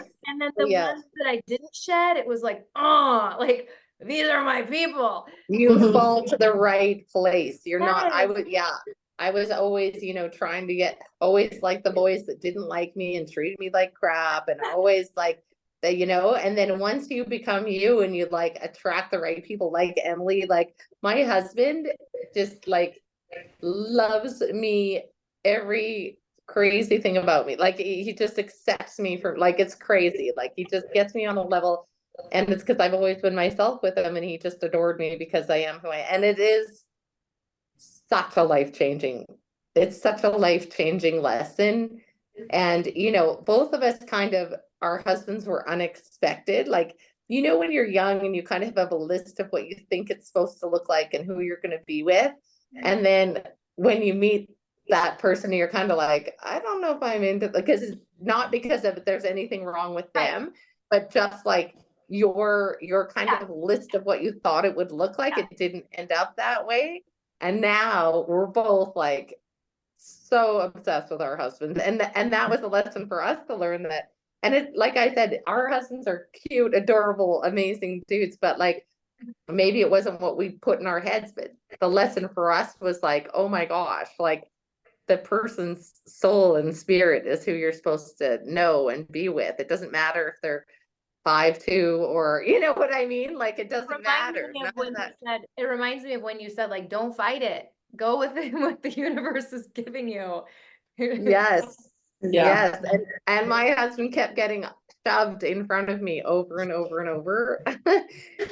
the yes. ones that I didn't shed, it was like, oh, like these are my people. You fall to the right place. You're not, Yes. yeah. I was always, trying to get, always like the boys that didn't like me and treated me like crap, and always like that, and then once you become you and you like attract the right people, like Emily, like my husband just like loves me, every crazy thing about me. Like he just accepts me for, like, it's crazy. Like he just gets me on a level, and it's because I've always been myself with him, and he just adored me because I am who I am. And it is such a life-changing, it's such a life-changing lesson. And both of us kind of our husbands were unexpected. Like, you know, when you're young and you kind of have a list of what you think it's supposed to look like and who you're going to be with. And then when you meet that person, you're kind of like, I don't know if I'm into, because it's not because of there's anything wrong with them, but just like your kind of list of what you thought it would look like, it didn't end up that way. And now we're both like so obsessed with our husbands. And that was a lesson for us to learn that. And it, like I said, our husbands are cute, adorable, amazing dudes, but like maybe it wasn't what we put in our heads, but the lesson for us was like, oh my gosh, like the person's soul and spirit is who you're supposed to know and be with. It doesn't matter if they're 5'2" or you know what I mean? Like it doesn't matter. None of that. It reminds me of when you said, like, don't fight it. Go with it, what the universe is giving you. Yes. Yeah. Yes. And my husband kept getting shoved in front of me over and over and over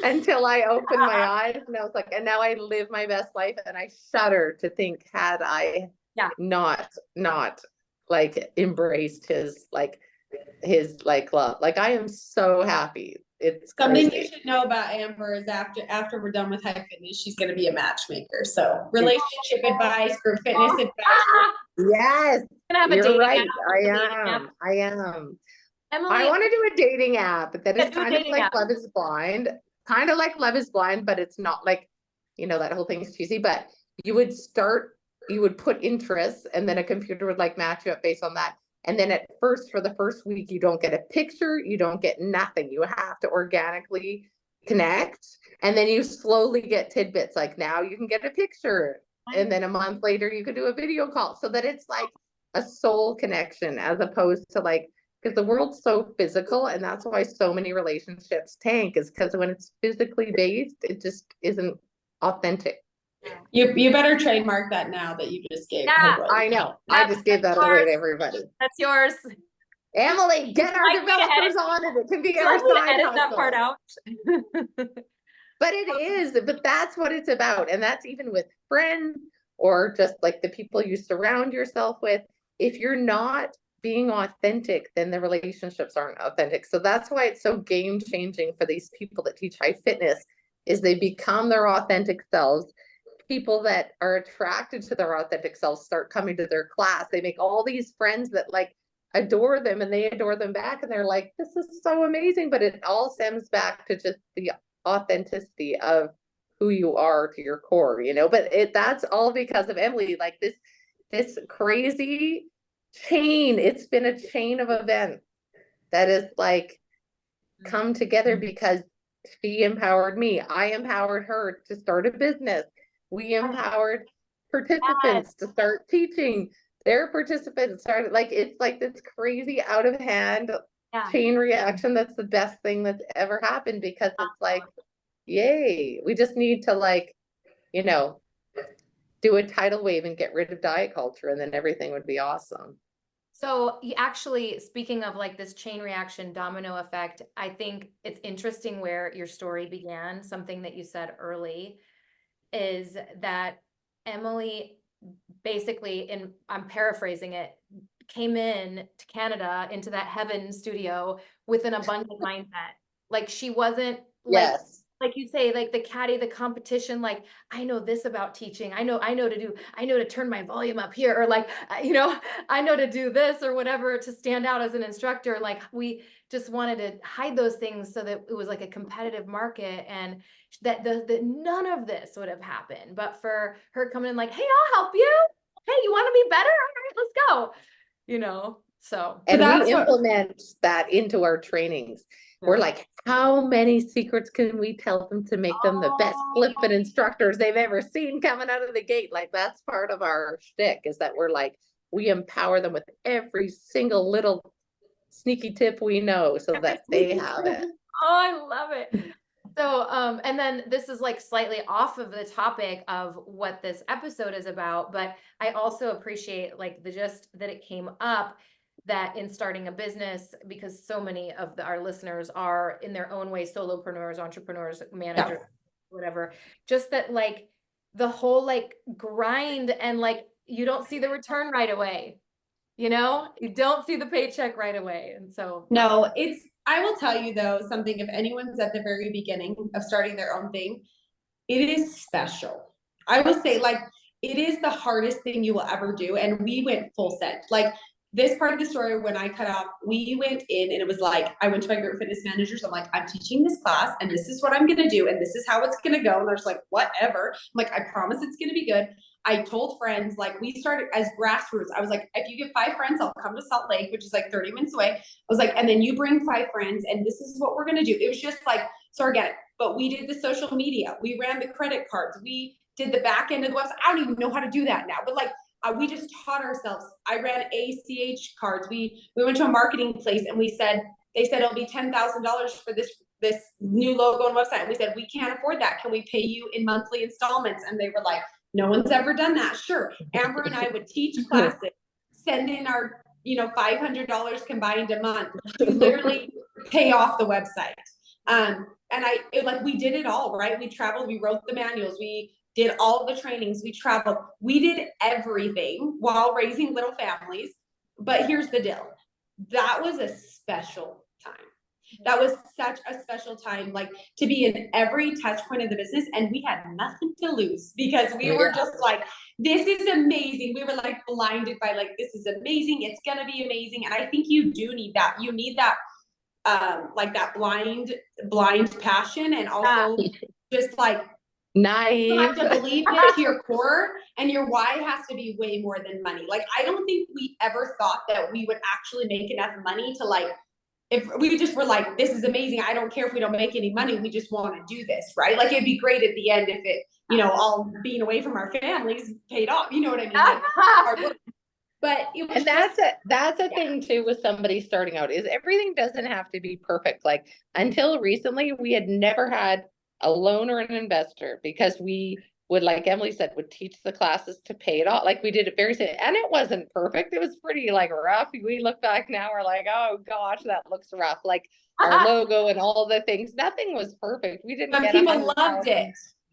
until I opened my eyes and I was like, and now I live my best life. And I shudder to think, had I not like embraced his like love. Like I am so happy. It's something crazy. you should know about Amber is after we're done with High Fitness, she's going to be a matchmaker. So relationship advice, group fitness advice. Yes, you're right. I am. Emily, I want to do a dating app that is kind of like Love is Blind, but it's not like, you know, that whole thing is cheesy, but you would put interests and then a computer would like match you up based on that. And then for the first week, you don't get a picture, you don't get nothing. You have to organically connect. And then you slowly get tidbits. Like now you can get a picture. And then a month later, you could do a video call so that it's like a soul connection as opposed to like, because the world's so physical. And that's why so many relationships tank, is because when it's physically based, it just isn't authentic. You better trademark that now that you just gave. I know. I just gave that away to everybody. That's yours. Emily, get our developers on it. It can be our side hustle. That part out. But it is, but that's what it's about. And that's even with friends or just like the people you surround yourself with. If you're not being authentic, then the relationships aren't authentic. So that's why it's so game changing for these people that teach high fitness, is they become their authentic selves. People that are attracted to their authentic selves start coming to their class. They make all these friends that like adore them and they adore them back. And they're like, this is so amazing. But it all stems back to just the authenticity of who you are to your core, you know. But that's all because of Emily. Like this crazy chain. It's been a chain of events that is like come together because she empowered me. I empowered her to start a business. We empowered participants to start teaching. Their participants started, like, it's like this crazy out of hand chain reaction. That's the best thing that's ever happened, because it's like, yay, we just need to, like, you know, do a tidal wave and get rid of diet culture, and then everything would be awesome. So actually, speaking of like this chain reaction domino effect, I think it's interesting where your story began. Something that you said early is that Emily basically, and I'm paraphrasing it, came in to Canada into that heaven studio with an abundant mindset. Like she wasn't like you say, like the caddy, the competition, like, I know this about teaching. I know to turn my volume up here, or like, you know, I know to do this or whatever to stand out as an instructor. Like we just wanted to hide those things so that it was like a competitive market, and that none of this would have happened. But for her coming in like, hey, I'll help you. Hey, you want to be better? All right, let's go. You know, so. And we implement that into our trainings. We're like, how many secrets can we tell them to make them the best flipping instructors they've ever seen coming out of the gate? Like that's part of our shtick, is that we're like, we empower them with every single little sneaky tip we know so that they have it. Oh, I love it. So, and then this is like slightly off of the topic of what this episode is about, but I also appreciate like just that it came up that in starting a business, because so many of our listeners are in their own way solopreneurs, entrepreneurs, managers, whatever, just that like the whole like grind and like you don't see the return right away. you know, you don't see the paycheck right away. And so No, I will tell you though, something, if anyone's at the very beginning of starting their own thing, it is special. I will say, like, it is the hardest thing you will ever do. And we went full send. Like, this part of the story, when I cut off, we went in and it was like, I went to my group fitness managers. I'm like, I'm teaching this class and this is what I'm going to do. And this is how it's going to go. And they're just like, whatever. I'm like, I promise it's going to be good. I told friends, like, we started as grassroots. I was like, if you get 5 friends, I'll come to Salt Lake, which is like 30 minutes away. I was like, and then you bring 5 friends and this is what we're going to do. It was just like, so organic. But we did the social media. We ran the credit cards. We did the back end of the website. I don't even know how to do that now, but like, we just taught ourselves. I ran ACH cards. We went to a marketing place and they said it'll be $10,000 for this new logo and website. And we said, we can't afford that. Can we pay you in monthly installments? And they were like, no one's ever done that. Sure. Amber and I would teach classes, send in our, $500 combined a month to literally pay off the website. And we did it all, right? We traveled, we wrote the manuals, we did all the trainings, we traveled, we did everything while raising little families. But here's the deal. That was a special time. That was such a special time, like, to be in every touch point of the business, and we had nothing to lose because we were just like, this is amazing. We were like blinded by like, this is amazing. It's going to be amazing. And I think you do need that. You need that, like that blind passion, and also just like naive. you have to believe it to your core, and your why has to be way more than money. Like, I don't think we ever thought that we would actually make enough money to, like, if we just were like, this is amazing, I don't care if we don't make any money, we just want to do this, right? Like, it'd be great at the end if it, all being away from our families paid off, you know what I mean? Like, hard work. But it was, and that's a thing too with somebody starting out, is everything doesn't have to be perfect. Like, until recently, we had never had a loan or an investor, because we would, like Emily said, would teach the classes to pay it off. Like, we did it very soon, and it wasn't perfect. It was pretty like rough. We look back now, we're like, oh gosh, that looks rough. Like, our logo and all the things, nothing was perfect. We didn't get people loved it.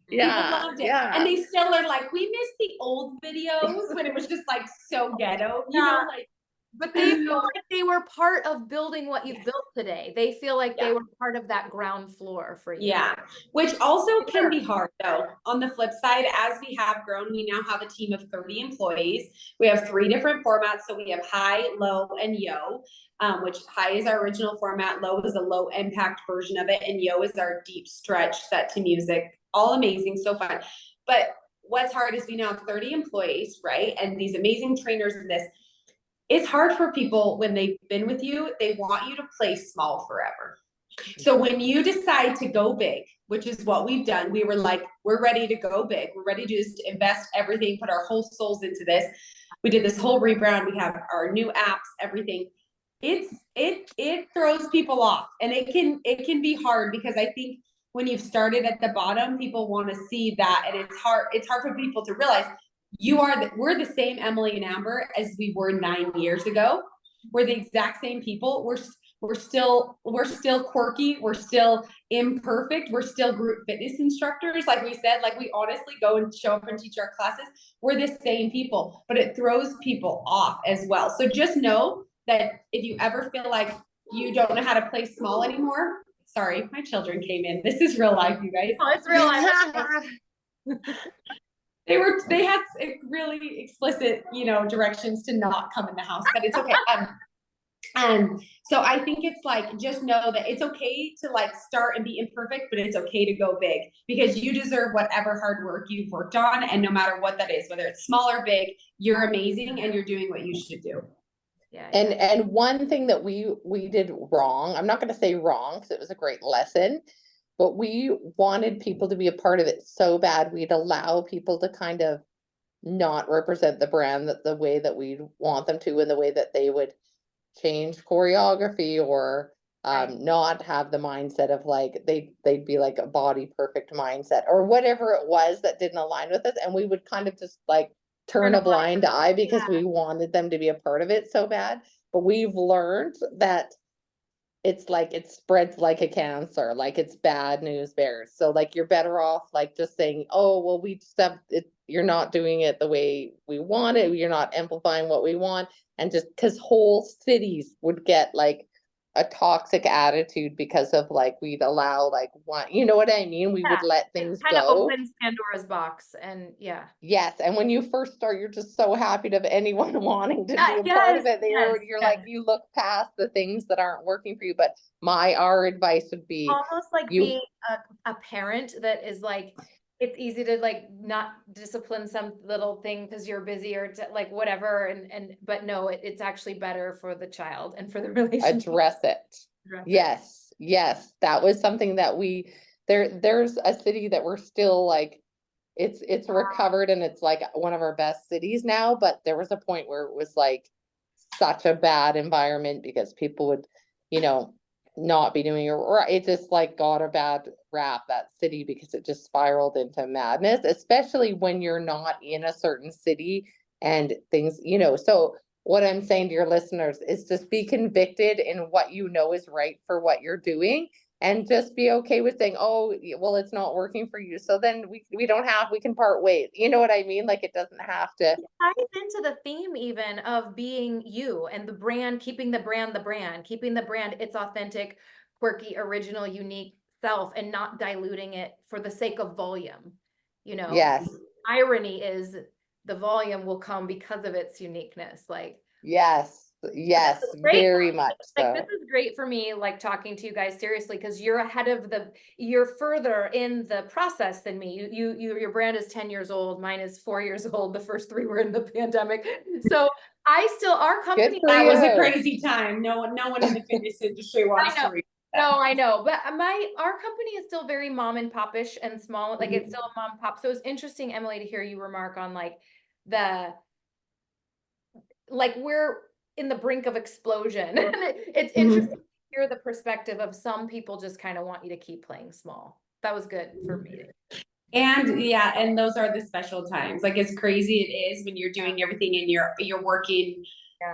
Yeah, people loved it. yeah. And they still are like, we miss the old videos when it was just like so ghetto, like. But they feel like they were part of building what you've built today. They feel like they were part of that ground floor for you. Yeah, which also can be hard though. On the flip side, as we have grown, we now have a team of 30 employees. We have 3 different formats. So we have high, low, and yo, which high is our original format. Low is a low impact version of it. And yo is our deep stretch set to music. All amazing, so fun. But what's hard is we now have 30 employees, right? And these amazing trainers in this. It's hard for people when they've been with you, they want you to play small forever. So when you decide to go big, which is what we've done, we were like, we're ready to go big. We're ready to just invest everything, put our whole souls into this. We did this whole rebrand. We have our new apps, everything. It throws people off, and it can be hard, because I think when you've started at the bottom, people want to see that, and it's hard for people to realize we're the same Emily and Amber as we were 9 years ago. We're the exact same people. We're still quirky. We're still imperfect. We're still group fitness instructors. Like we said, like, we honestly go and show up and teach our classes. We're the same people, but it throws people off as well. So just know that if you ever feel like you don't know how to play small anymore, sorry, my children came in. This is real life, you guys. Oh, it's real life. They had really explicit, directions to not come in the house, but it's okay. And so I think it's like, just know that it's okay to like start and be imperfect, but it's okay to go big, because you deserve whatever hard work you've worked on. And no matter what that is, whether it's small or big, you're amazing and you're doing what you should do. Yeah. And one thing that we did wrong, I'm not going to say wrong, because it was a great lesson, but we wanted people to be a part of it so bad. We'd allow people to kind of not represent the brand the way that we'd want them to, and the way that they would change choreography, or not have the mindset of like, they'd be like a body perfect mindset or whatever it was that didn't align with us. And we would kind of just like turn a blind eye, because we wanted them to be a part of it so bad. But we've learned that it's like, it spreads like a cancer, like it's bad news bears. So like, you're better off like just saying, oh, well, we just have it, you're not doing it the way we want it. You're not amplifying what we want. And just because whole cities would get like a toxic attitude because of like, we'd allow like one, you know what I mean? We Yeah, would let it things kind of go. opens Pandora's box, and yeah. Yes, and when you first start, you're just so happy to have anyone wanting to be a part Yes, of it. yes, You're yes. like, you look past the things that aren't working for you. But our advice would be, Almost like you being a parent that is like, it's easy to like not discipline some little thing because you're busy or like whatever, and but no, it's actually better for the child and for the relationship. address it. Address it. Yes, yes, that was something that there's a city that we're still like, it's recovered and it's like one of our best cities now, but there was a point where it was like such a bad environment because people would, you know, not be doing it, or it just like got a bad rap, that city, because it just spiraled into madness, especially when you're not in a certain city and things, you know. So what I'm saying to your listeners is just be convicted in what you know is right for what you're doing, and just be okay with saying, oh, well, it's not working for you. So then we can part ways. You know what I mean? Like, it doesn't have to. It ties into the theme even of being you and the brand, keeping the brand, keeping the brand its authentic, quirky, original, unique self, and not diluting it for the sake of volume. You know, Yes, irony is the volume will come because of its uniqueness. Like, yes, this yes, is great. very much Like, this so. is great for me, like talking to you guys seriously, because you're further in the process than me. Your brand is 10 years old. Mine is 4 years old. The first three were in the pandemic. So our Good company. for That was a you. crazy time. No one in the fitness industry wants to read that. No, I know, but our company is still very mom and popish and small. Like, it's still a mom and pop. So it's interesting, Emily, to hear you remark on like we're in the brink of explosion. It's interesting to hear the perspective of some people just kind of want you to keep playing small. That was good for me. And yeah, and those are the special times. Like, as crazy it is when you're doing everything and you're working,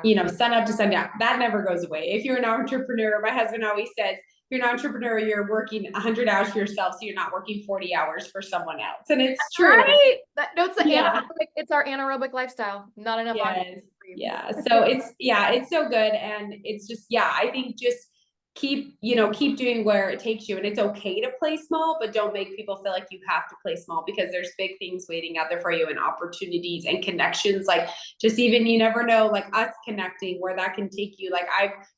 you know, sun up to sundown. That never goes away. If you're an entrepreneur, my husband always says, if you're an entrepreneur, you're working 100 hours for yourself, so you're not working 40 hours for someone else. And it's true. Right. No, it's Yeah. it's our anaerobic lifestyle. Not enough. Yes. Yeah. So it's so good. And it's just, yeah, I think just keep doing where it takes you, and it's okay to play small, but don't make people feel like you have to play small, because there's big things waiting out there for you, and opportunities and connections. Like, just even, you never know, like us connecting, where that can take you. Like,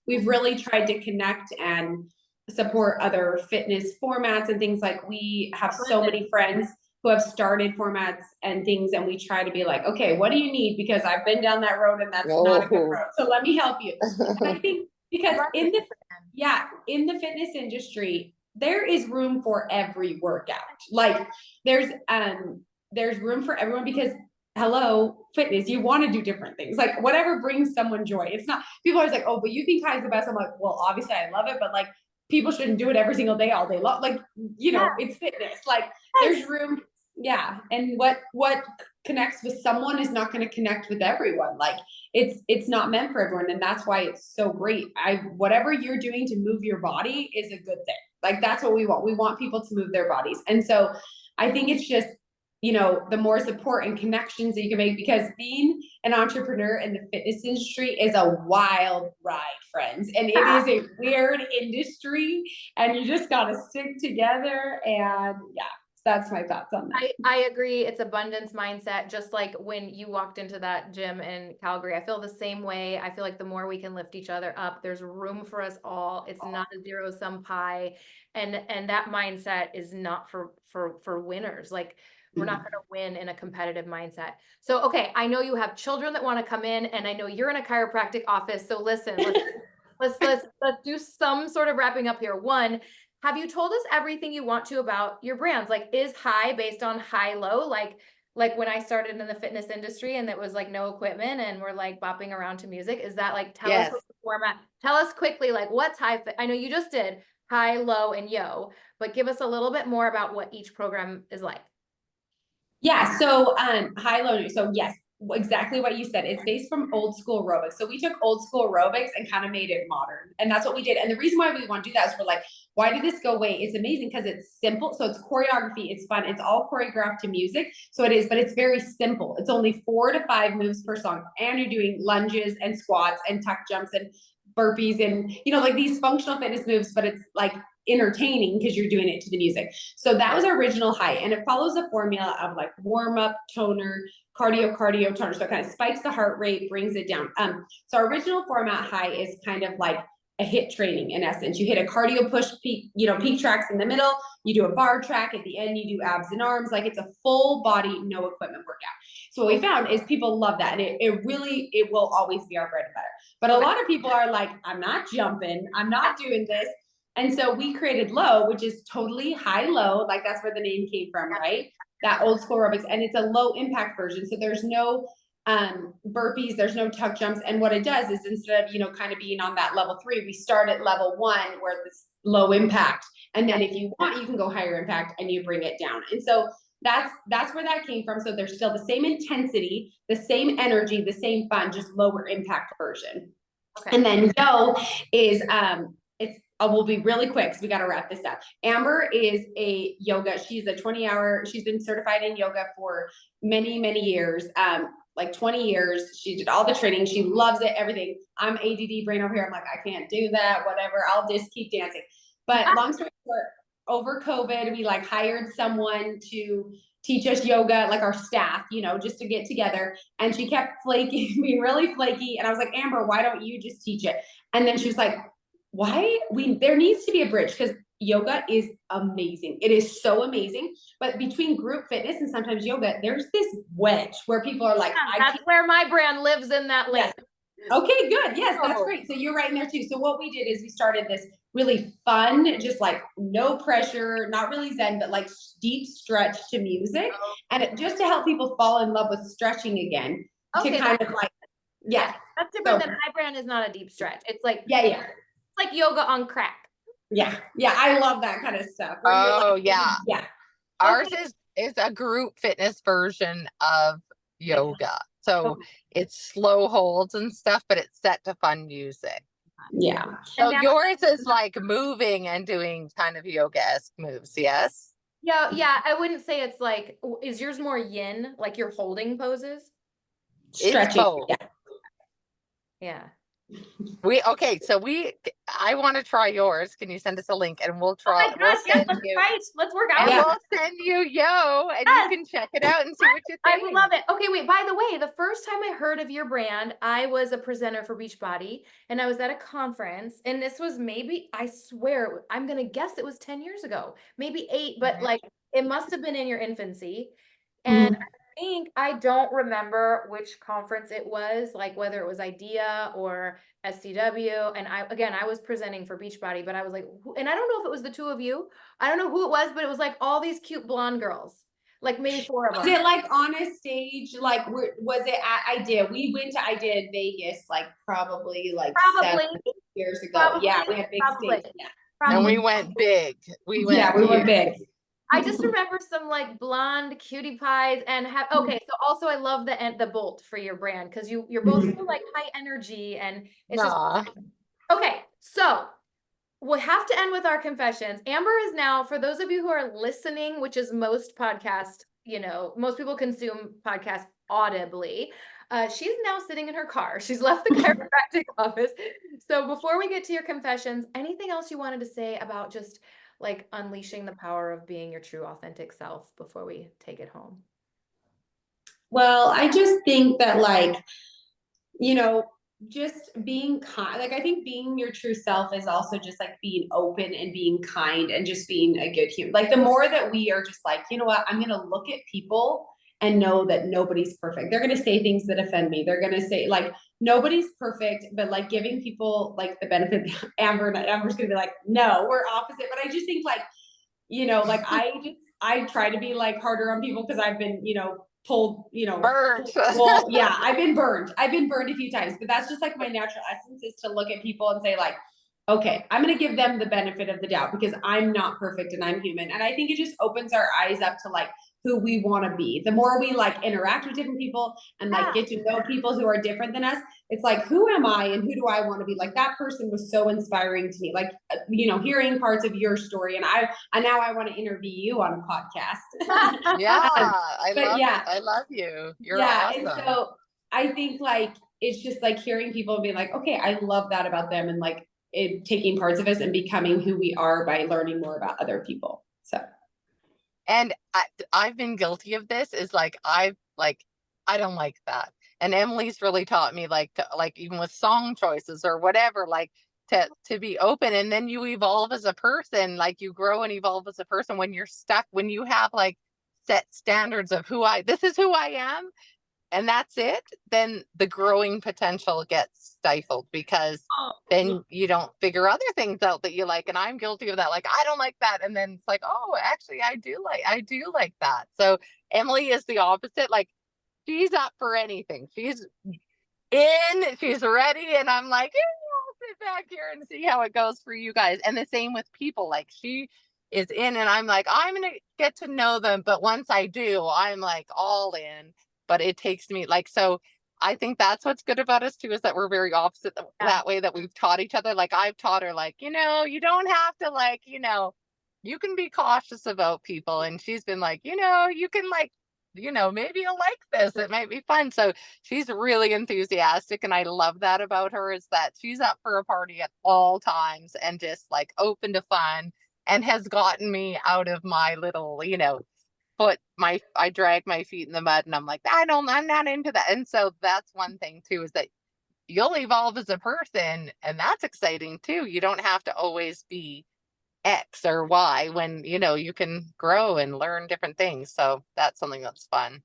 we've really tried to connect and support other fitness formats and things. Like, we have so many friends who have started formats and things, and we try to be like, okay, what do you need? Because I've been down that road and that's not a good road. So let me help you. And I think because in the fitness industry, there is room for every workout. Like, there's room for everyone, because hello, fitness, you want to do different things, like whatever brings someone joy. It's not, people are always like, oh, but you think Thai's the best. I'm like, well, obviously I love it, but like, people shouldn't do it every single day, all day long. Like, you know, it's fitness. Like, there's room. Yeah. And what connects with someone is not going to connect with everyone. Like, it's not meant for everyone. And that's why it's so great. Whatever you're doing to move your body is a good thing. Like, that's what we want. We want people to move their bodies. And so I think it's just, you know, the more support and connections that you can make, because being an entrepreneur in the fitness industry is a wild ride, friends. And it is a weird industry, and you just got to stick together. And yeah, so that's my thoughts on that. I agree. It's abundance mindset. Just like when you walked into that gym in Calgary, I feel the same way. I feel like the more we can lift each other up, there's room for us all. It's not a zero-sum pie. And that mindset is not for winners. Like, we're not going to win in a competitive mindset. So, okay, I know you have children that want to come in, and I know you're in a chiropractic office. So listen, let's do some sort of wrapping up here. One, have you told us everything you want to about your brands? Like, is high based on high low? Like when I started in the fitness industry and it was like no equipment and we're like bopping around to music. Is that like, tell us what the format, tell us quickly, like what's high? I know you just did high, low, and yo, but give us a little bit more about what each program is like. Yeah. So, high low. So yes, exactly what you said. It's based from old school aerobics. So we took old school aerobics and kind of made it modern, and that's what we did. And the reason why we want to do that is we're like, why did this go away? It's amazing because it's simple. So it's choreography. It's fun. It's all choreographed to music. So it is, but it's very simple. It's only 4 to 5 moves per song. And you're doing lunges and squats and tuck jumps and burpees and, like these functional fitness moves, but it's like entertaining because you're doing it to the music. So that was our original high. And it follows a formula of like warm up, toner, cardio, toner. So it kind of spikes the heart rate, brings it down. So our original format high is kind of like a HIIT training in essence. You hit a cardio push peak, peak tracks in the middle, you do a bar track at the end, you do abs and arms, like it's a full body, no equipment workout. So what we found is people love that. And it will always be our bread and butter. But a lot of people are like, I'm not jumping, I'm not doing this. And so we created low, which is totally high low, like that's where the name came from, right? That old school aerobics, and it's a low impact version. So there's no burpees, there's no tuck jumps. And what it does is instead of, kind of being on that level 3, we start at level 1 where it's low impact. And then if you want, you can go higher impact and you bring it down. And so that's where that came from. So there's still the same intensity, the same energy, the same fun, just lower impact version. Okay. And then yo is we'll be really quick because we got to wrap this up. Amber is a yoga. She's a 20-hour. She's been certified in yoga for many, many years. Like 20 years. She did all the training. She loves it, everything. I'm ADD brain over here. I'm like, I can't do that, whatever. I'll just keep dancing. But long story short, over COVID, we like hired someone to teach us yoga, like our staff, just to get together. And she kept being really flaky. And I was like, Amber, why don't you just teach it? And then she was like, there needs to be a bridge because yoga is amazing. It is so amazing. But between group fitness and sometimes yoga, there's this wedge where people are like, that's where my brand lives in that lane. Yes. Okay, good. Yes, that's great. So you're right in there too. So what we did is we started this really fun, just like no pressure, not really zen, but like deep stretch to music. And just to help people fall in love with stretching again. Okay, to kind of like, yeah. That's different than my brand is not a deep stretch. It's like, yeah. It's like yoga on crack. Yeah. I love that kind of stuff. Oh, like, yeah. Yeah. Ours is a group fitness version of yoga. So it's slow holds and stuff, but it's set to fun music. Yeah. So yours is like moving and doing kind of yoga-esque moves, yes? Yeah. I wouldn't say it's like, is yours more yin, like you're holding poses? Stretching. Yeah. I want to try yours. Can you send us a link and we'll try? Oh my gosh, let's work out. And we'll send you and you can check it out and see what you think. I would love it. Okay, wait, by the way, the first time I heard of your brand, I was a presenter for Beachbody and I was at a conference and this was maybe, I swear, I'm going to guess it was 10 years ago, maybe 8, but like it must have been in your infancy. And I don't remember which conference it was, like whether it was IDEA or STW. And I was presenting for Beachbody, but I was like, and I don't know if it was the 2 of you. I don't know who it was, but it was like all these cute blonde girls, like maybe 4 of them. Was it like on a stage? Like, was it at IDEA? We went to IDEA in Vegas, like probably 7 years ago. Yeah, we had big stage. Yeah. And we went big. We went big. I just remember some like blonde cutie pies and so also I love the bolt for your brand because you're both so like high energy and it's just okay. So we'll have to end with our confessions. Amber is now, for those of you who are listening, which is most podcasts, most people consume podcasts audibly. She's now sitting in her car. She's left the chiropractic office. So before we get to your confessions, anything else you wanted to say about just like unleashing the power of being your true authentic self before we take it home? Well, I just think that just being kind, like I think being your true self is also just like being open and being kind and just being a good human. Like the more that we are just like, you know what, I'm going to look at people and know that nobody's perfect. They're going to say things that offend me. They're going to say like, nobody's perfect, but like giving people like the benefit. Amber's going to be like, no, we're opposite. But I just think like, I try to be like harder on people because I've been, pulled, burned. Well, yeah, I've been burned a few times, but that's just like my natural essence is to look at people and say like, okay, I'm going to give them the benefit of the doubt because I'm not perfect and I'm human. And I think it just opens our eyes up to like who we want to be. The more we like interact with different people and like get to know people who are different than us, it's like, who am I and who do I want to be? Like that person was so inspiring to me, like, you know, hearing parts of your story. And now I want to interview you on a podcast. Yeah, I But love it. yeah, I love you. You're yeah. And awesome. so I think like, it's just like hearing people being like, okay, I love that about them. And like it taking parts of us and becoming who we are by learning more about other people. So. And I've been guilty of this is like, I don't like that. And Emily's really taught me like to, like even with song choices or whatever, like to be open. And then you evolve as a person, like you grow and evolve as a person when you're stuck, when you have like set standards of this is who I am, and that's it, then the growing potential gets stifled because then you don't figure other things out that you like. And I'm guilty of that. Like, I don't like that. And then it's like, oh, actually, I do like that. So Emily is the opposite. Like, she's up for anything. She's she's ready. And I'm like, yeah, I'll sit back here and see how it goes for you guys. And the same with people. Like, she is in, and I'm like, I'm going to get to know them. But once I do, I'm like all in. But it takes me like, so I think that's what's good about us too, is that we're very opposite that way, that we've taught each other. Like I've taught her, like, you know, you don't have to like, you know, you can be cautious about people. And she's been like, you know, you can like, you know, maybe you'll like this. It might be fun. So she's really enthusiastic. And I love that about her, is that she's up for a party at all times and just like open to fun, and has gotten me out of my little, you know, I drag my feet in the mud, and I'm like, I'm not into that. And so that's one thing too, is that you'll evolve as a person, and that's exciting too. You don't have to always be X or Y when, you know, you can grow and learn different things. So that's something that's fun.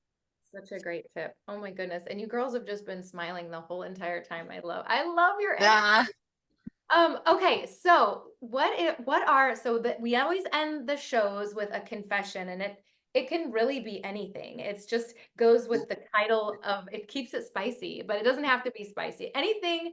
Such a great tip. Oh my goodness. And you girls have just been smiling the whole entire time. I love your energy. Nah. Okay, so so that we always end the shows with a confession, and it can really be anything. It's just goes with the title of it, keeps it spicy, but it doesn't have to be spicy. Anything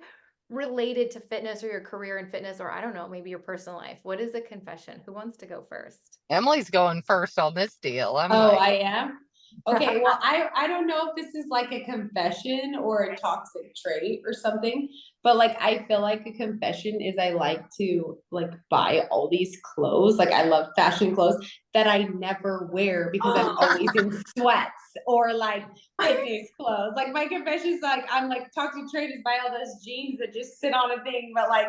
related to fitness or your career in fitness, or I don't know, maybe your personal life. What is a confession? Who wants to go first? Emily's going first on this deal. I'm Oh, like, I am. Okay, well, I don't know if this is like a confession or a toxic trait or something, but like I feel like a confession is I like to like buy all these clothes. Like I love fashion clothes that I never wear because I'm always in sweats or like fitness clothes. Like my confession is like I'm like toxic trait is buy all those jeans that just sit on a thing, but like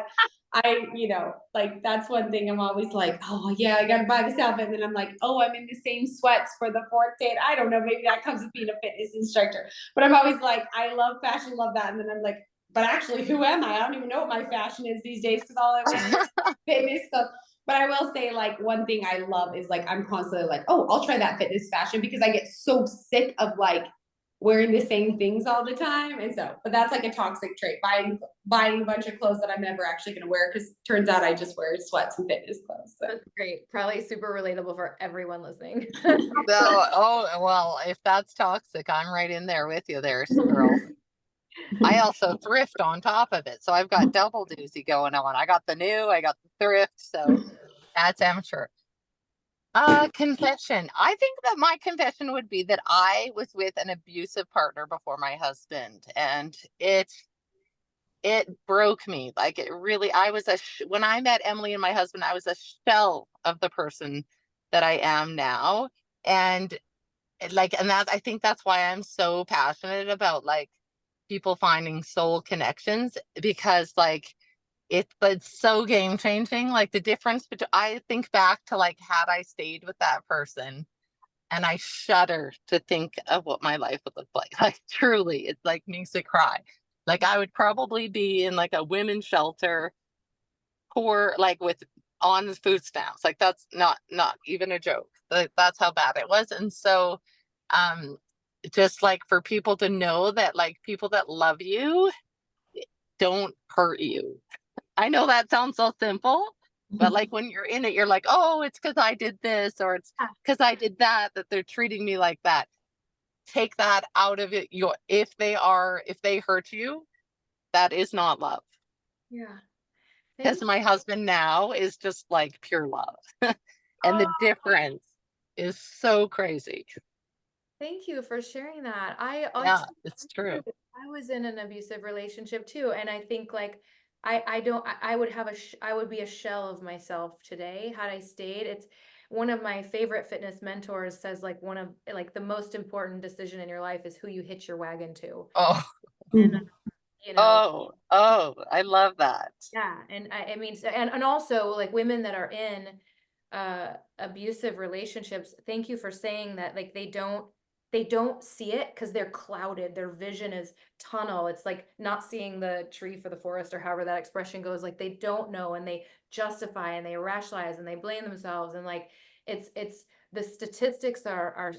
you know, like that's one thing I'm always like, oh yeah, I gotta buy this outfit. And then I'm like, oh, I'm in the same sweats for the fourth date. I don't know, maybe that comes with being a fitness instructor. But I'm always like, I love fashion, love that. And then I'm like, but actually, who am I? I don't even know what my fashion is these days because all I wear is fitness stuff. But I will say, like, one thing I love is like I'm constantly like, oh, I'll try that fitness fashion because I get so sick of like wearing the same things all the time. And so, but that's like a toxic trait, buying a bunch of clothes that I'm never actually going to wear because turns out I just wear sweats and fitness clothes. So. That's great. Probably super relatable for everyone listening. well, if that's toxic, I'm right in there with you there, girl. I also thrift on top of it. So I've got double doozy going on. I got the new, I got the thrift. So that's amateur. Confession. I think that my confession would be that I was with an abusive partner before my husband, and it broke me. Like it really, I was when I met Emily and my husband, I was a shell of the person that I am now. And and that, I think that's why I'm so passionate about like people finding soul connections, because like it's so game changing. Like the difference between, I think back to like, had I stayed with that person, and I shudder to think of what my life would look like. Like truly, it like makes me cry. Like I would probably be in like a women's shelter, poor, like with on the food stamps. Like that's not even a joke. Like that's how bad it was. And so um just like for people to know that like people that love you don't hurt you. I know that sounds so simple, but like when you're in it, you're like, oh, it's because I did this, or it's because I did that they're treating me like that. Take that out of it. If they hurt you, that is not love. Yeah. because Thank my husband now is just like pure love. And the Oh, difference is so crazy. thank you for sharing that. Yeah, it's true. I was in an abusive relationship too, and I think like I don't I would have I would be a shell of myself today had I stayed. It's one of my favorite fitness mentors says like one of like the most important decision in your life is who you hitch your wagon to. Oh, And you know, I love that. yeah, and I mean, and also like women that are in abusive relationships, thank you for saying that. Like they don't see it because they're clouded. Their vision is tunnel. It's like not seeing the tree for the forest or however that expression goes. Like they don't know and they justify and they rationalize and they blame themselves and like it's the statistics are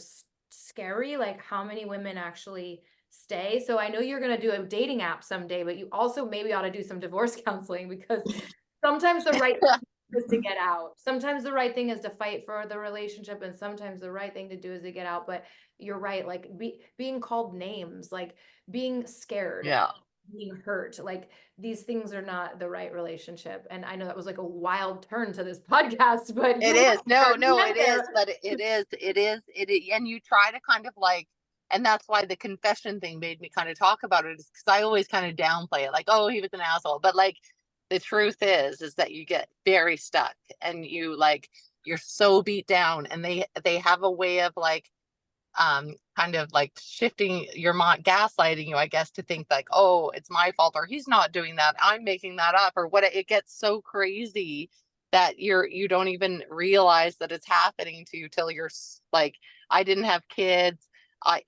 scary. Like how many women actually stay. So I know you're going to do a dating app someday, but you also maybe ought to do some divorce counseling because sometimes the right thing is to get out. Sometimes the right thing is to fight for the relationship and sometimes the right thing to do is to get out. But you're right, like being called names, like being scared, Yeah, being hurt, like these things are not the right relationship. And I know that was like a wild turn to this podcast, but it you is. No, no, went it is, there. but and you try to kind of like, and that's why the confession thing made me kind of talk about it, is because I always kind of downplay it, like, oh, he was an asshole. But like the truth is that you get very stuck and you like you're so beat down, and they have a way of like kind of like shifting your mind, gaslighting you, I guess, to think like, oh, it's my fault, or he's not doing that, I'm making that up, or what. It gets so crazy that you don't even realize that it's happening to you till you're like, I didn't have kids. I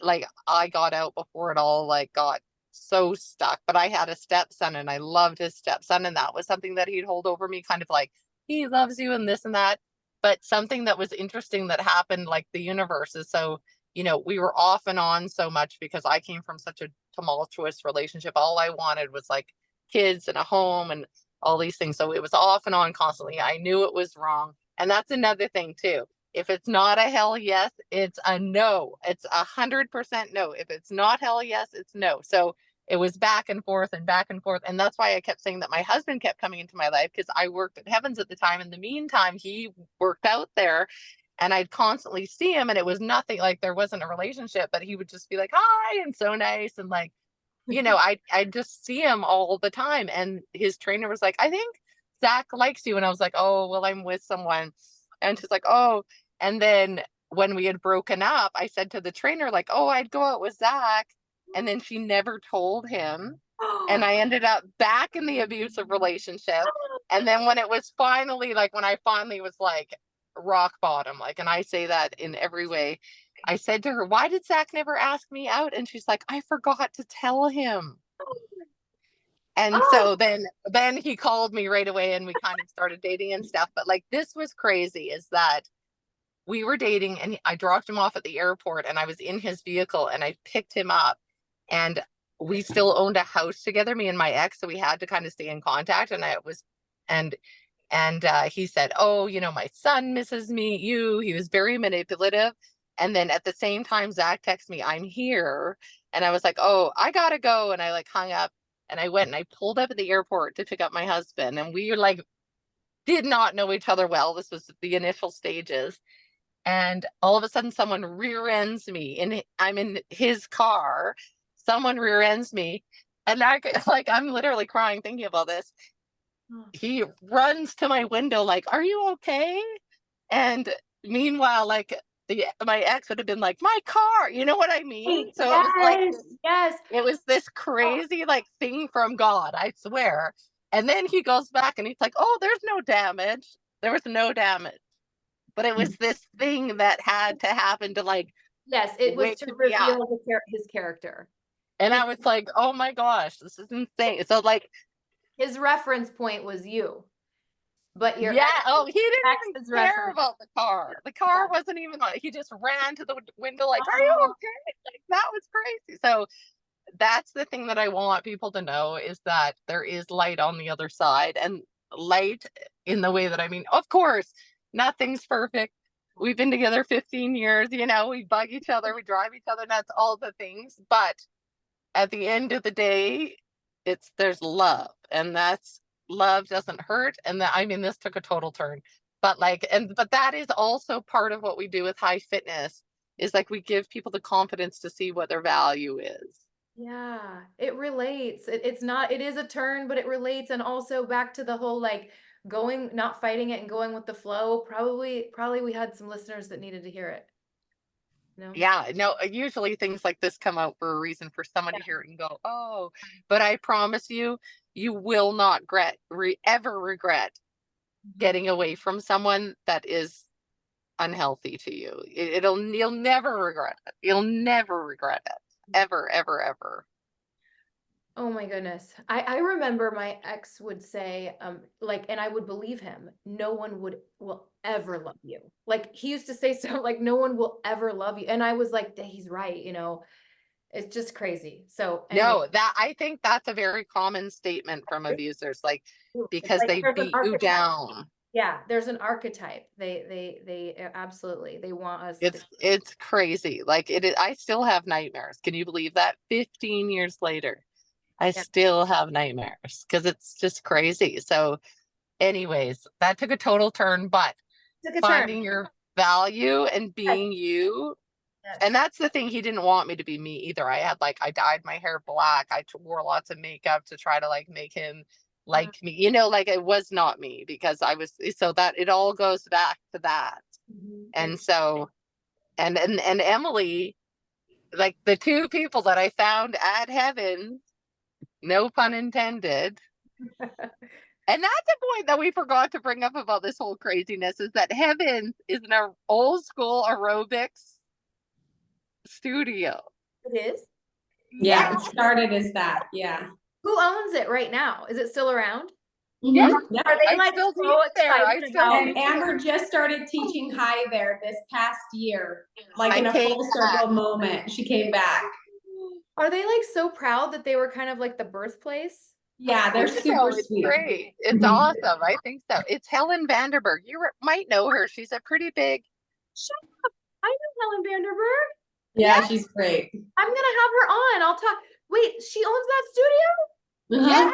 got out before it all like got so stuck, but I had a stepson and I loved his stepson, and that was something that he'd hold over me, kind of like, he loves you and this and that. But something that was interesting that happened, like the universe is so, we were off and on so much because I came from such a tumultuous relationship. All I wanted was like kids and a home and all these things. So it was off and on constantly. I knew it was wrong. And that's another thing too. If it's not a hell yes, it's a no. It's 100% no. If it's not hell yes, it's no. So it was back and forth and back and forth. And that's why I kept saying that my husband kept coming into my life, because I worked at Heavens at the time. In the meantime, he worked out there and I'd constantly see him, and it was nothing, like there wasn't a relationship, but he would just be like, hi, and so nice. And like, I just see him all the time. And his trainer was like, I think Zach likes you. And I was like, oh, well, I'm with someone. And she's like, oh. And then when we had broken up, I said to the trainer, like, oh, I'd go out with Zach. And then she never told him. And I ended up back in the abusive relationship. And then when it was finally like, when I finally was like rock bottom, like, and I say that in every way, I said to her, why did Zach never ask me out? And she's like, I forgot to tell him. And Oh, so then he called me right away and we kind of started dating and stuff. But like, this was crazy, is that we were dating and I dropped him off at the airport and I was in his vehicle and I picked him up, and we still owned a house together, me and my ex. So we had to kind of stay in contact. And he said, oh, my son misses he was very manipulative. And then at the same time, Zach texted me, I'm here. And I was like, oh, I gotta go. And I like hung up and I went and I pulled up at the airport to pick up my husband. And we like did not know each other well. This was the initial stages. And all of a sudden someone rear ends me, and I'm in his car. Someone rear ends me. And I'm literally crying thinking about this. He runs to my window like, are you okay? And meanwhile, like my ex would have been like, my car, you know what I mean? So it was like yes, yes. it was this crazy like thing from God, I swear. And then he goes back and he's like, oh, there's no damage. There was no damage. But it was this thing that had to happen to like Yes, it was wake to me up. reveal his character. And I was like, oh my gosh, this is insane. So like, His reference point was you, but your yeah, oh, he didn't even ex's care reference. about the car. The car wasn't even on. He just ran to the window like, are you Oh, okay? Like, that was crazy. So that's the thing that I want people to know, is that there is light on the other side, and light in the way that I mean, of course, nothing's perfect. We've been together 15 years, we bug each other, we drive each other nuts, all the things. But at the end of the day, there's love. And that's love doesn't hurt. And that, I mean, this took a total turn, but but that is also part of what we do with high fitness, is like we give people the confidence to see what their value is. Yeah, it relates. It's not, it is a turn, but it relates. And also back to the whole like going, not fighting it and going with the flow. Probably we had some listeners that needed to hear it. No? Yeah, no, usually things like this come out for a reason, for someone to hear it and go, oh, but I promise you, you will not ever regret getting away from someone that is unhealthy to you. You'll never regret it. You'll never regret it. Ever, ever, ever. Oh my goodness. I remember my ex would say, like, and I would believe him, no one will ever love you. Like he used to say so, like, no one will ever love you. And I was like, he's right, you know, it's just crazy. So anyway, No, I think that's a very common statement from abusers, like, it's because like they there's an beat you archetype. down. Yeah, there's an archetype. They absolutely, they want us to. It's crazy. Like I still have nightmares. Can you believe that? 15 years later, I Yeah. still have nightmares because it's just crazy. So anyways, that took a total turn, but Took a turn. finding your value and being you. Yes. And that's the thing. He didn't want me to be me either. I dyed my hair black. I wore lots of makeup to try to like make him like me, you know, like it was not me, because I was, so that it all goes back to that. And so, and Emily, like the two people that I found at heaven, no pun intended. And that's a point that we forgot to bring up about this whole craziness, is that Heaven is an old school aerobics studio. It is? Yeah, it started as that. Yeah. Who owns it right now? Is it still around? Yeah. Yeah. Are they I like still so teach there. I excited still about? And Amber just started teaching high there this past year, like I in a came full circle moment. She came back. Are they like so proud that they were kind of like the birthplace? Yeah, they're super it's sweet. great. It's Mhm. awesome. I think so. It's Helen Vanderberg. You might know her. She's a pretty big. Shut up. I know Helen Vanderberg. Yeah, she's great. I'm gonna have her on. I'll talk. Wait, she owns that studio? Uh-huh.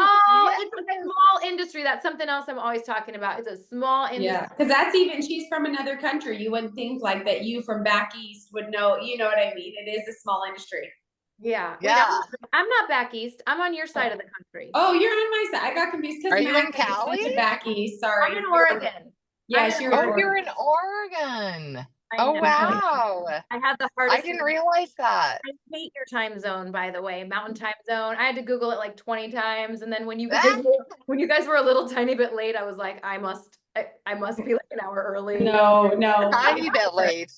Oh, Yes. it's a small industry. That's something else I'm always talking about. It's a small industry. Yeah, because she's from another country. You wouldn't think like that you from back east would know, you know what I mean? It is a small industry. Yeah. Yeah. Wait, I'm not back east. I'm on your side of the country. Oh, you're on my side. I got confused because Are you in Matt Cali? went to back east. Sorry. I'm in Oregon. Yes, I'm in you're. Oh, you're in Oregon. I Oh, know. wow. I had the hardest. I didn't realize that. I hate your time zone, by the way, Mountain Time Zone. I had to Google it like 20 times, and then when you guys were a little tiny bit late, I was like, I must be like an hour early. No. Tiny bit late.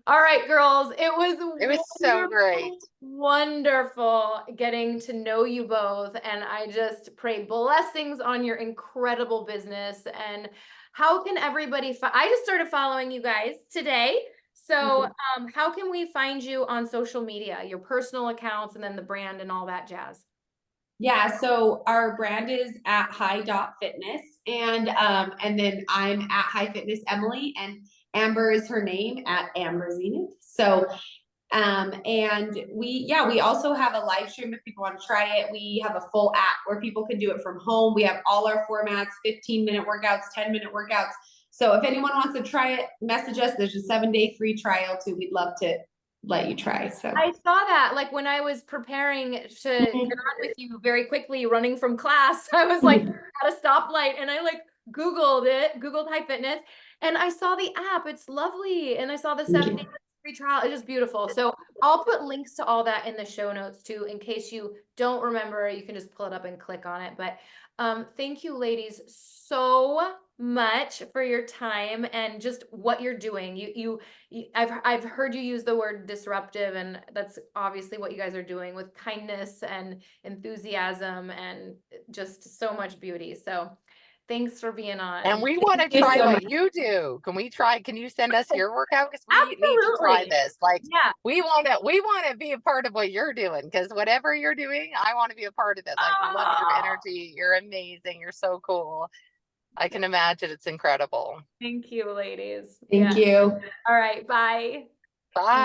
All right, girls. It was so great. Wonderful getting to know you both. And I just pray blessings on your incredible business. And how can everybody, I just started following you guys today. So how can we find you on social media, your personal accounts, and then the brand and all that jazz? Yeah, so our brand is at high.fitness, and then I'm at High Fitness Emily, and Amber is her name at Amber Zenith. So and we also have a live stream if people want to try it. We have a full app where people can do it from home. We have all our formats, 15-minute workouts, 10-minute workouts. So if anyone wants to try it, message us. There's a 7-day free trial too. We'd love to let you try. So I saw that like when I was preparing to get on with you very quickly running from class, I was like at a stoplight and I like Googled High Fitness and I saw the app. It's lovely. And I saw the 7-day free trial. It's just beautiful. So I'll put links to all that in the show notes too, in case you don't remember, you can just pull it up and click on it. But thank you ladies so much for your time and just what you're doing. I've heard you use the word disruptive, and that's obviously what you guys are doing with kindness and enthusiasm and just so much beauty. So thanks for being on. And we want to try what you do. Can you send us your workout? Because we need to try this. Like, yeah, we want to be a part of what you're doing, because whatever you're doing, I want to be a part of it. Like, I love your energy. You're amazing. You're so cool. I can imagine it's incredible. Thank you, ladies. Thank you. All right. Bye. Bye.